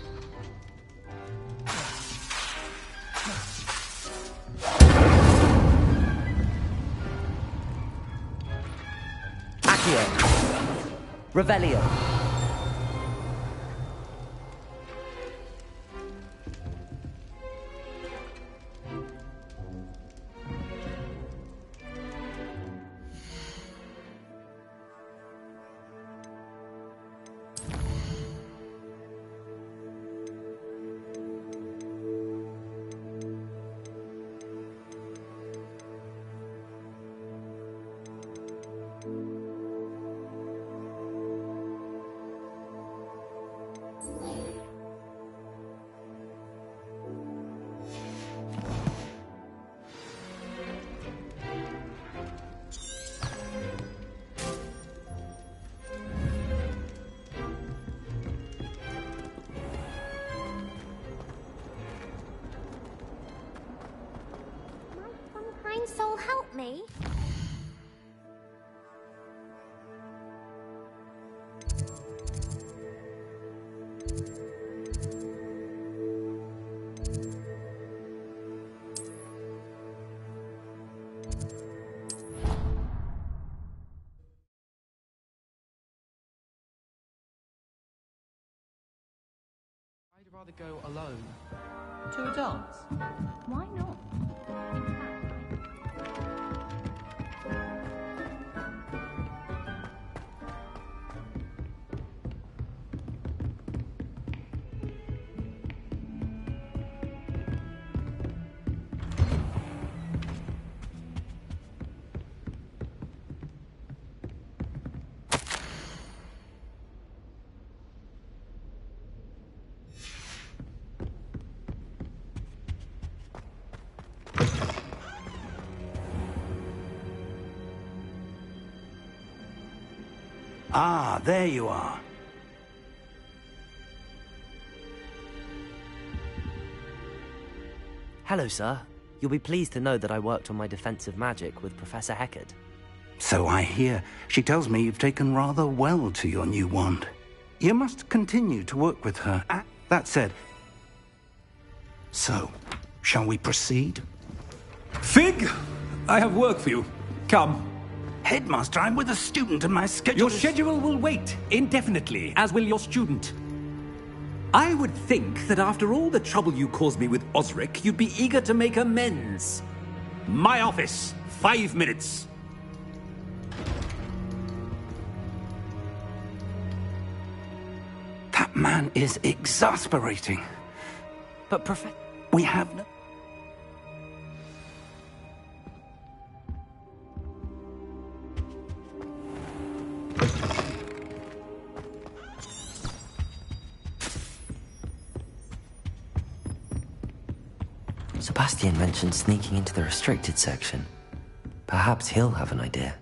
Revelio. Kind soul, help me. I'd rather go alone. To a dance? Why not? Ah, there you are. Hello, sir. You'll be pleased to know that I worked on my defensive magic with Professor Heckard. So I hear. She tells me you've taken rather well to your new wand. You must continue to work with her. That said, so, shall we proceed? Fig, I have work for you. Come. Headmaster, I'm with a student and my schedule Your schedule will wait indefinitely, as will your student. I would think that after all the trouble you caused me with Osric, you'd be eager to make amends. My office, 5 minutes. That man is exasperating. But we have no... Sebastian mentioned sneaking into the restricted section. Perhaps he'll have an idea.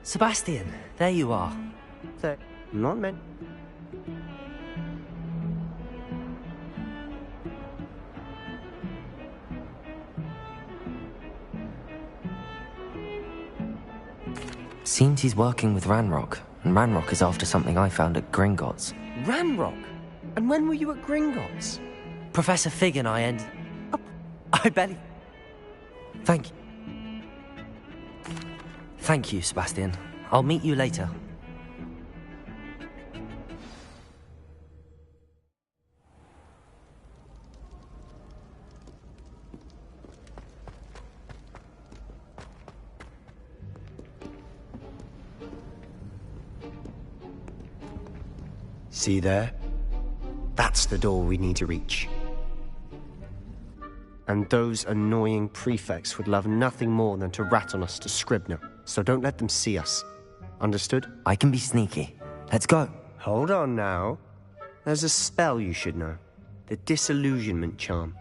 Sebastian, there you are. Not meant. Seems he's working with Ranrock, and Ranrock is after something I found at Gringotts. Ranrock? And when were you at Gringotts? Professor Fig and I I barely... Thank you, Sebastian. I'll meet you later. See there? That's the door we need to reach. And those annoying prefects would love nothing more than to rat on us to Scribner, so don't let them see us. Understood? I can be sneaky. Let's go. Hold on now. There's a spell you should know. The Disillusionment Charm.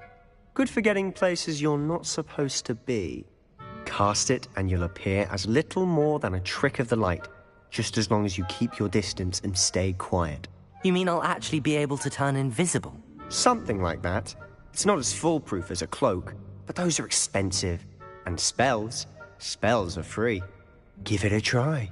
Good for getting places you're not supposed to be. Cast it and you'll appear as little more than a trick of the light, just as long as you keep your distance and stay quiet. You mean I'll actually be able to turn invisible? Something like that. It's not as foolproof as a cloak, but those are expensive. And spells are free. Give it a try.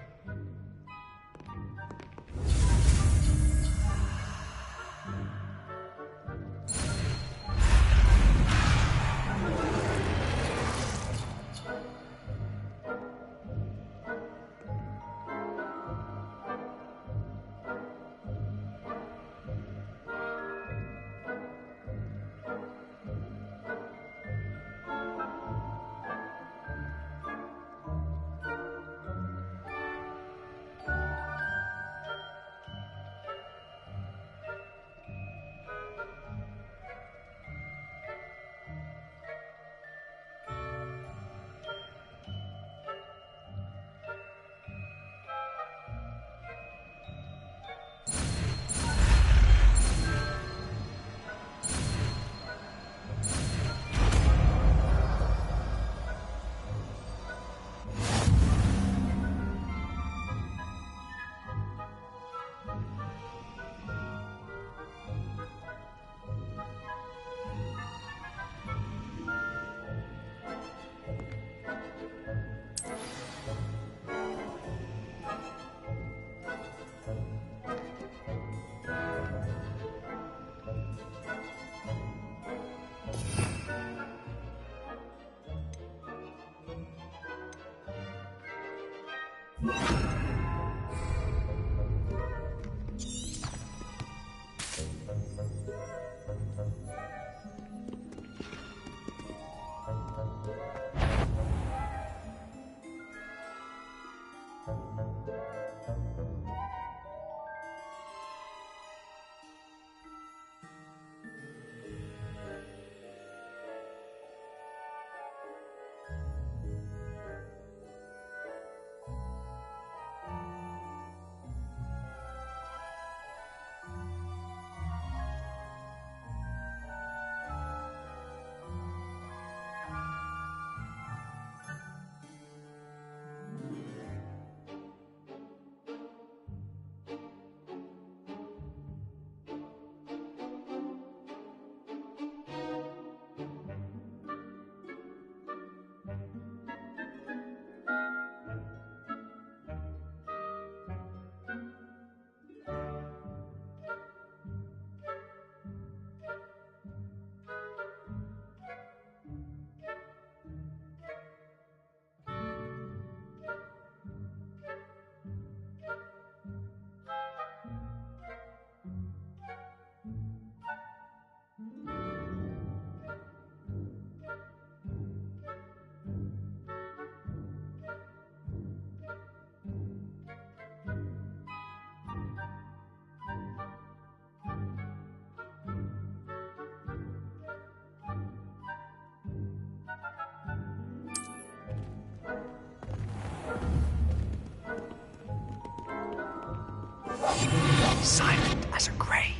Silent as a grave.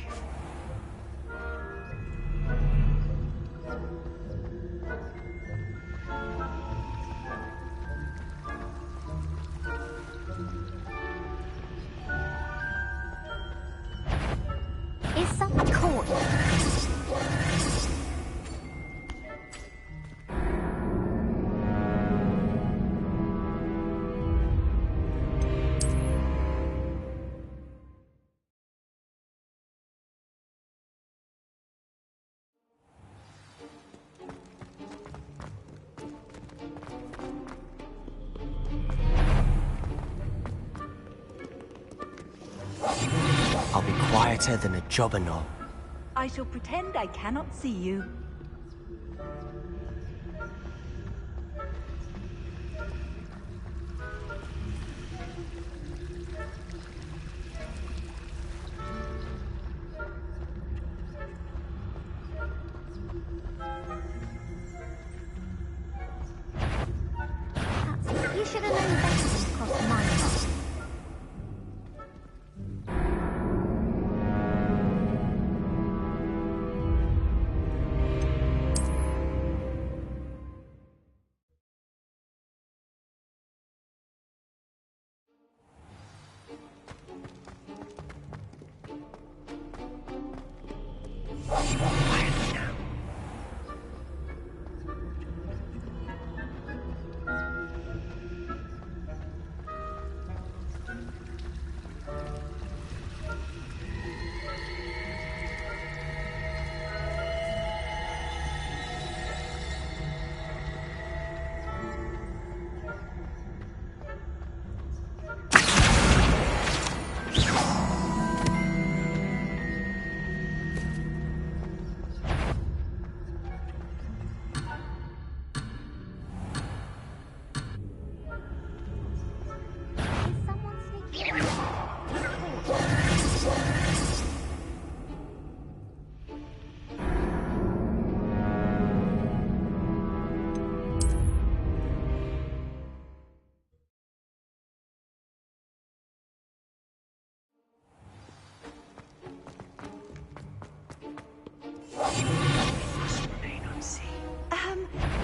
Is someone caught? I'll be quieter than a jobberknoll. I shall pretend I cannot see you. You should have known better than to cross my path.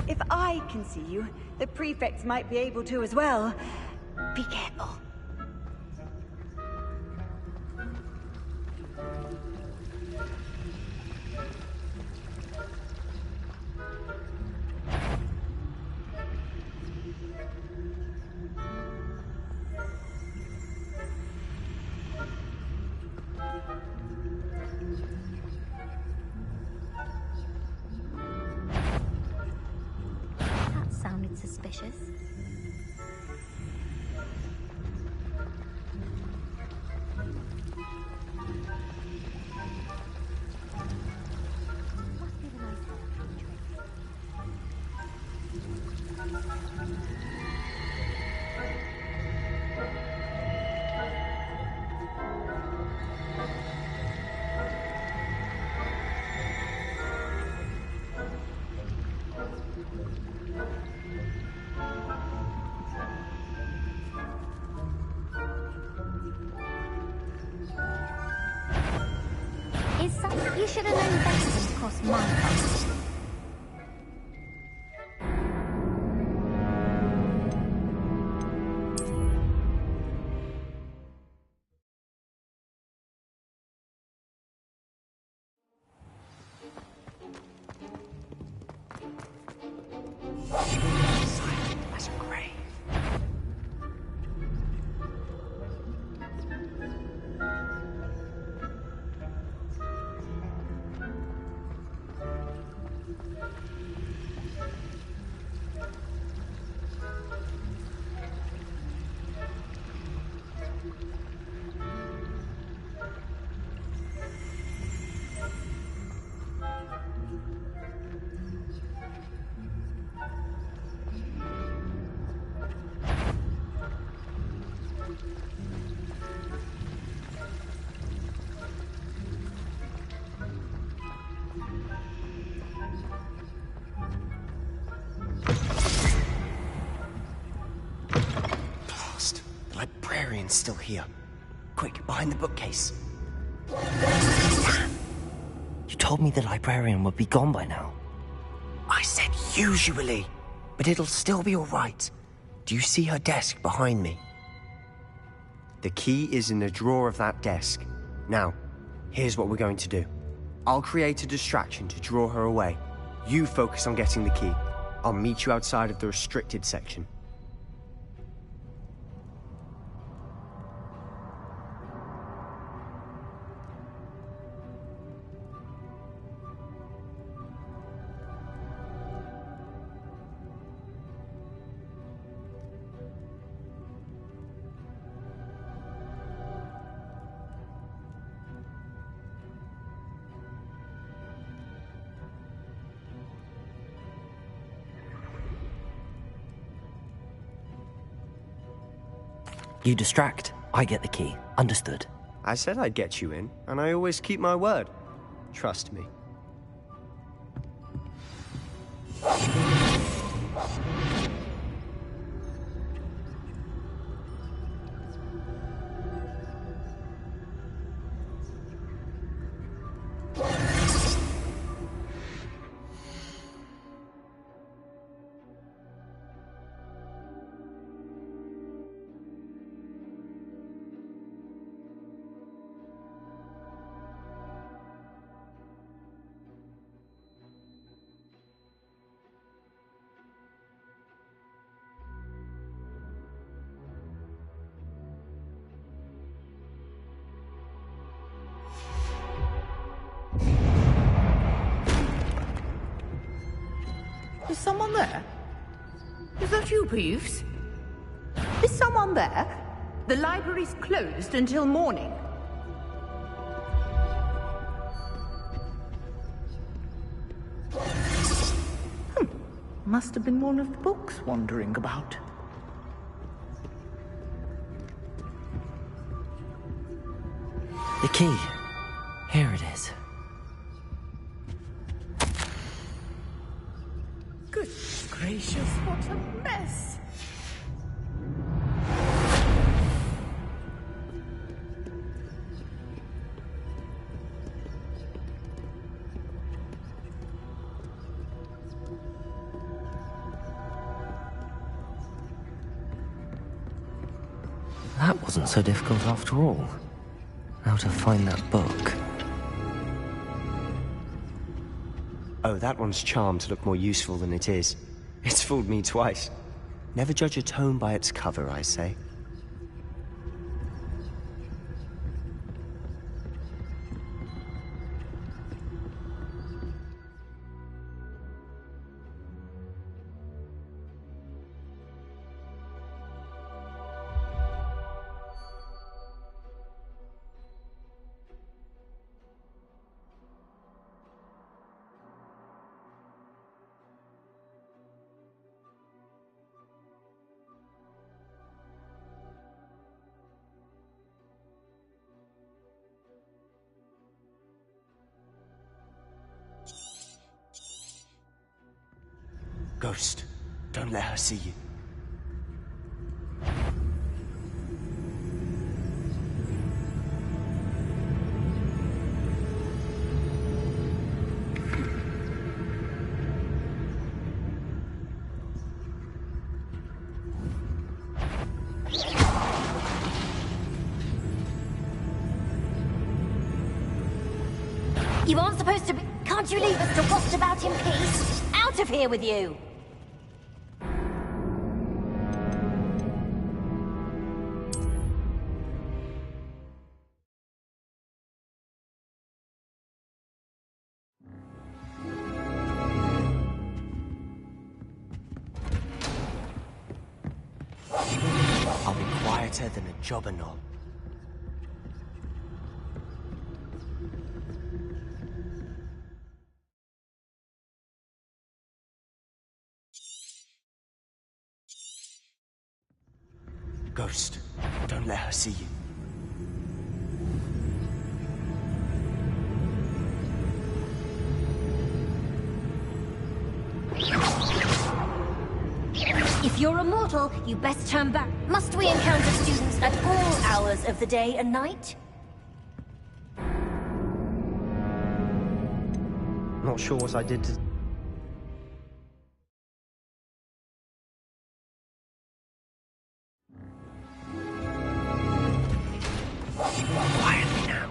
If I can see you, the prefects might be able to as well. Be careful. That sounded suspicious. Must be the nice tricks. You should have known better than to cross my path. Silent as a grave. Blast! The librarian's still here. Quick, behind the bookcase. Damn! You told me the librarian would be gone by now. I said usually, but it'll still be all right. Do you see her desk behind me? The key is in the drawer of that desk. Now, Here's what we're going to do. I'll create a distraction to draw her away. You focus on getting the key. I'll meet you outside of the restricted section. You distract, I get the key. Understood. I said I'd get you in, and I always keep my word. Trust me. Is someone there? Is that you, Peeves? Is someone there? The library's closed until morning. Must have been one of the books wandering about. The key. Here it is. Good gracious, what a mess! That wasn't so difficult after all. How to find that book. Oh, that one's charmed to look more useful than it is. It's fooled me twice. Never judge a tome by its cover, I say. Ghost, don't let her see you. You aren't supposed to be... Can't you leave us to waft about in peace? Out of here with you! I'll be quieter than a jobber knob. Ghost, don't let her see you. If you're a mortal, you best turn back. Must we encounter students at all hours of the day and night? Not sure what I did to... Quietly now.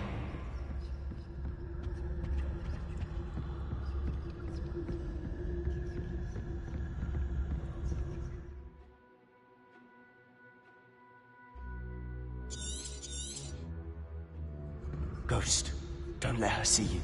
Ghost, don't let her see you.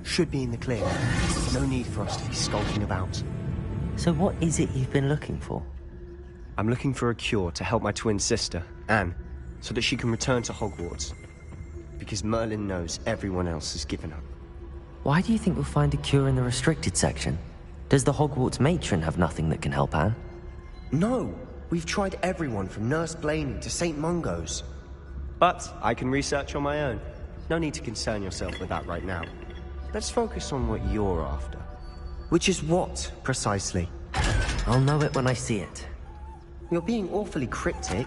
Should be in the clear. No need for us to be skulking about. So what is it you've been looking for? I'm looking for a cure to help my twin sister, Anne, so that she can return to Hogwarts. Because Merlin knows everyone else has given up. Why do you think you'll find a cure in the restricted section? Does the Hogwarts matron have nothing that can help Anne? No! We've tried everyone from Nurse Blaney to St. Mungo's. But I can research on my own. No need to concern yourself with that right now. Let's focus on what you're after. Which is what, precisely? I'll know it when I see it. You're being awfully cryptic.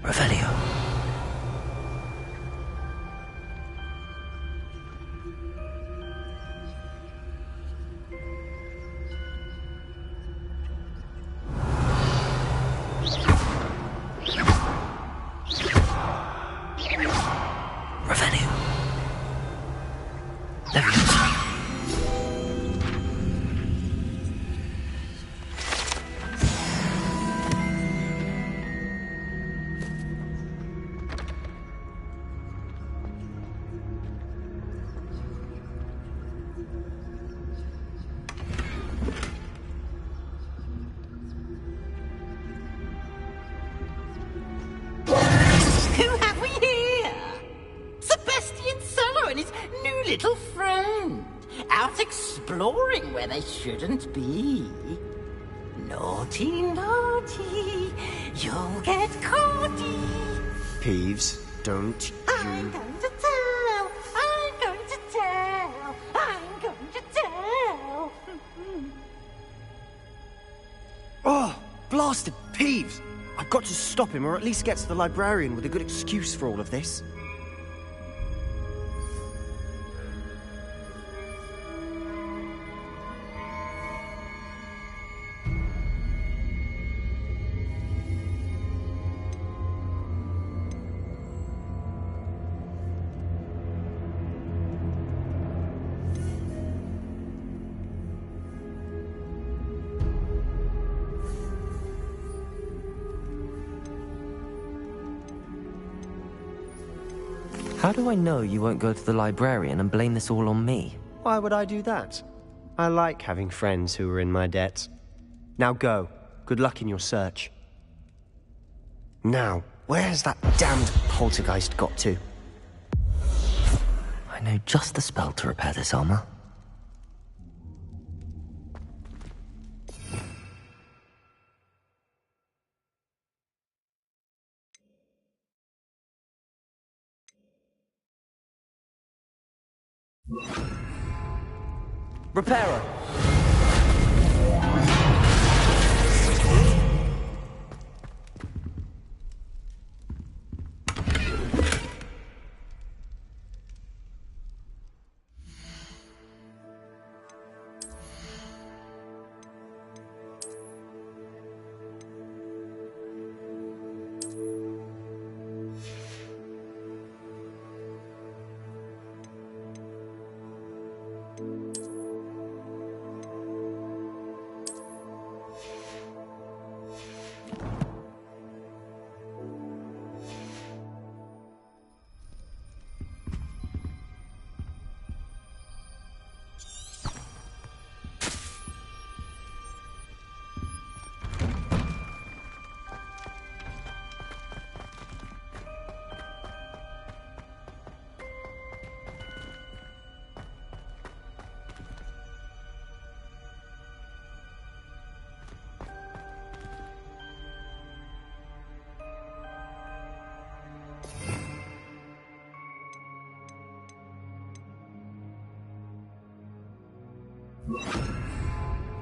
Revelio. Revelio. Leviosa. Who have we here? Sebastian Sallow and his new little friend, out exploring where they shouldn't be. Naughty, naughty, you'll get caughty. Peeves, don't I'm going to tell, I'm going to tell, I'm going to tell. Oh, blasted Peeves! I've got to stop him, or at least get to the librarian with a good excuse for all of this. How do I know you won't go to the librarian and blame this all on me? Why would I do that? I like having friends who are in my debt. Now go. Good luck in your search. Now, where's that damned poltergeist got to? I know just the spell to repair this armor. Repairer!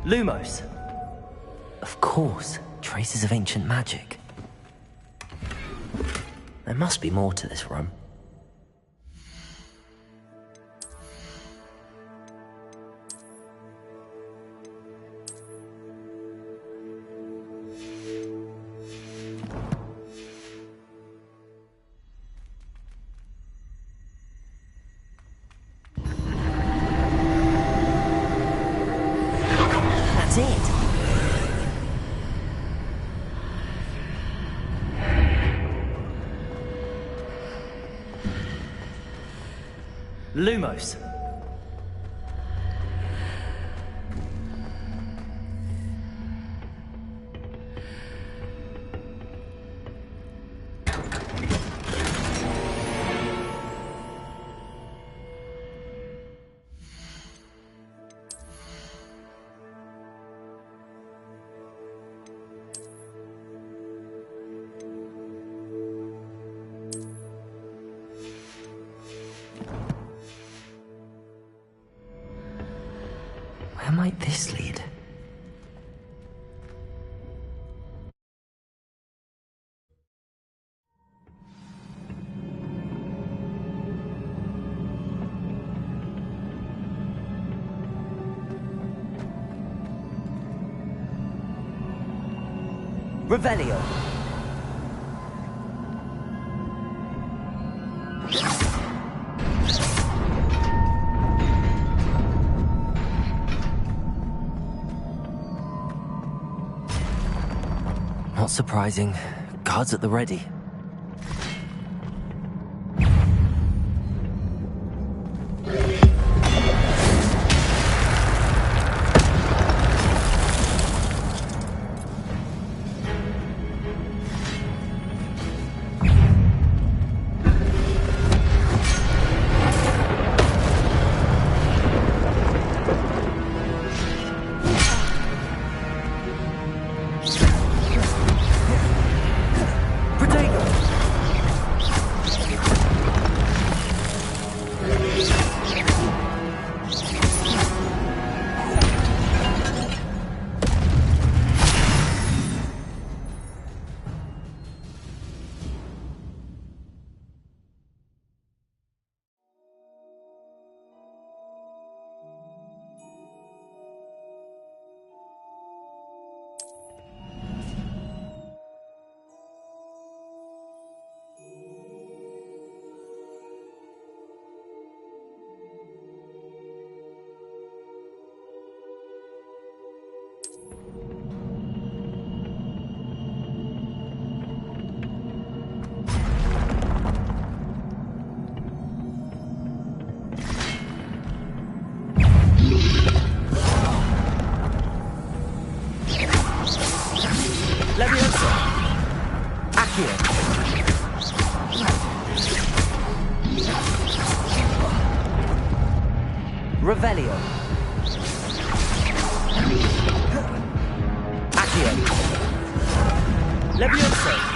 Lumos. Of course, traces of ancient magic. There must be more to this room. That's it. Lumos. Where might this lead? Revelio. Not surprising. Guards at the ready. Leviosa. Accio. Revelio. Accio. Leviosa.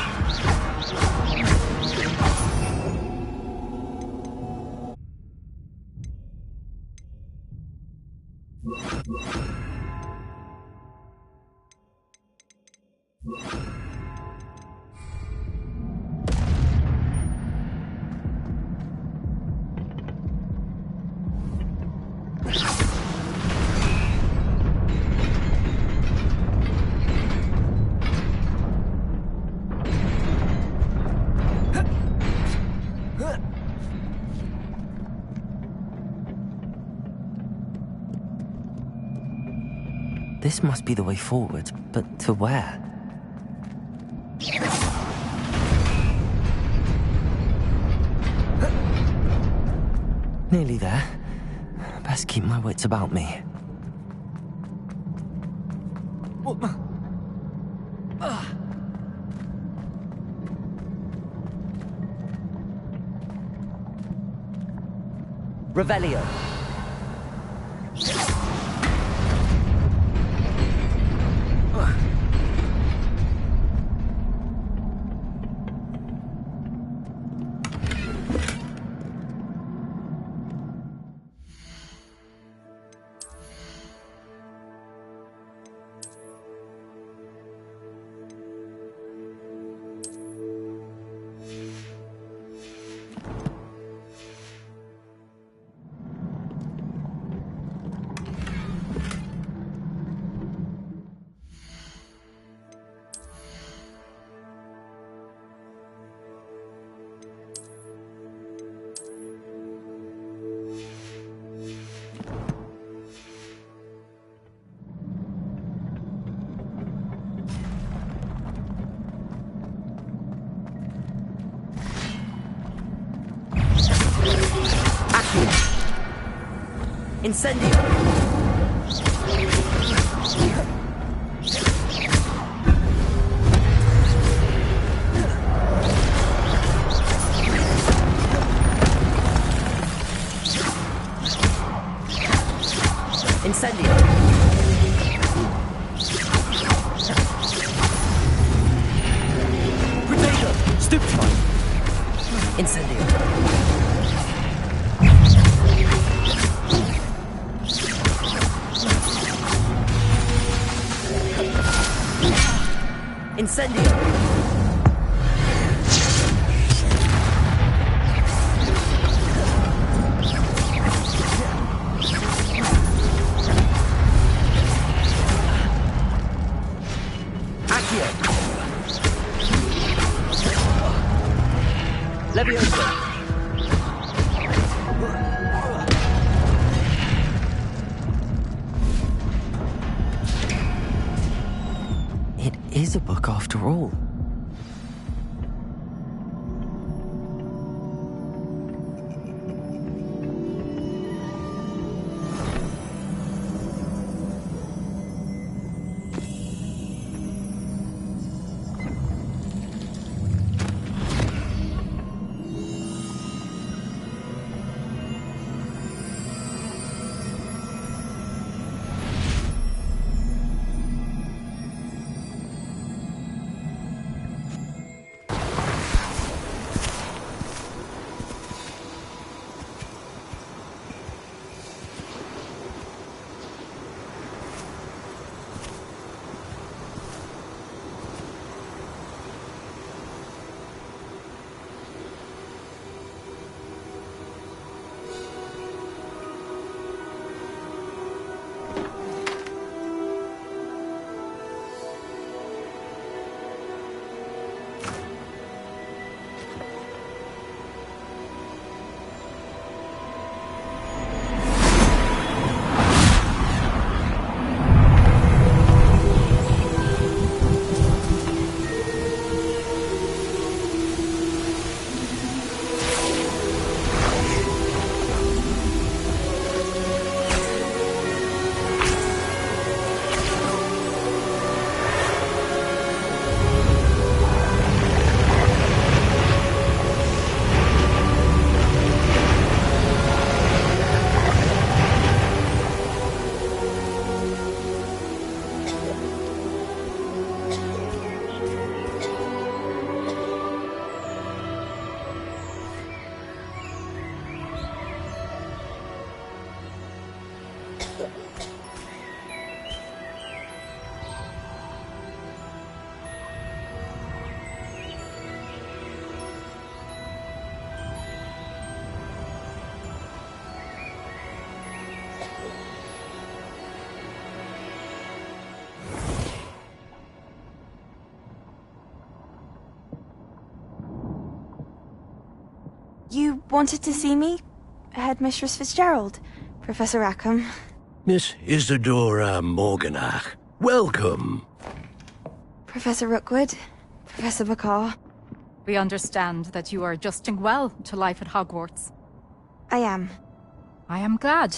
This must be the way forward, but to where? Nearly there. Best keep my wits about me. Revelio. Incendio! Incendio! Potato! Stupefy! Incendio! Incendio! It is a book after all. You wanted to see me? Headmistress Fitzgerald? Professor Rackham? Miss Isadora Morganach, welcome. Professor Rookwood? Professor McCaw? We understand that you are adjusting well to life at Hogwarts. I am. I am glad.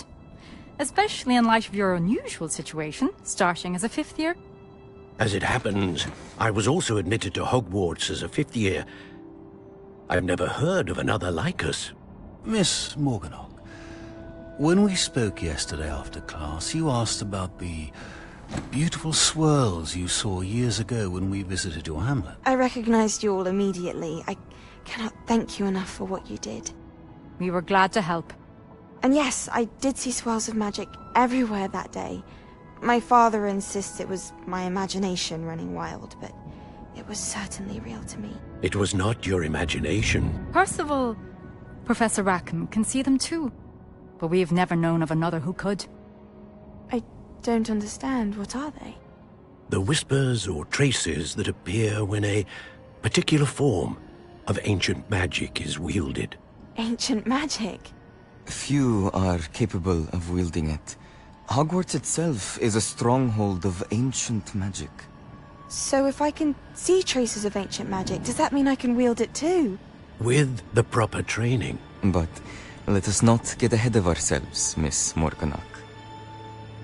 Especially in light of your unusual situation, starting as a 5th year. As it happens, I was also admitted to Hogwarts as a 5th year. I've never heard of another like us. Miss Morganach, when we spoke yesterday after class, you asked about the beautiful swirls you saw years ago when we visited your hamlet. I recognized you all immediately. I cannot thank you enough for what you did. We were glad to help. And yes, I did see swirls of magic everywhere that day. My father insists it was my imagination running wild, but it was certainly real to me. It was not your imagination. Percival, Professor Rackham can see them too. But we have never known of another who could. I don't understand. What are they? The whispers or traces that appear when a particular form of ancient magic is wielded. Ancient magic? Few are capable of wielding it. Hogwarts itself is a stronghold of ancient magic. So if I can see traces of ancient magic, does that mean I can wield it too? With the proper training. But Let us not get ahead of ourselves, Miss Morganach.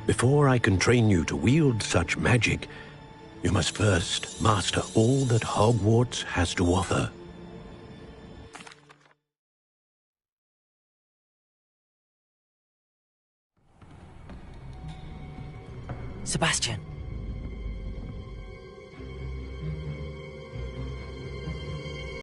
Before I can train you to wield such magic, you must first master all that Hogwarts has to offer. Sebastian,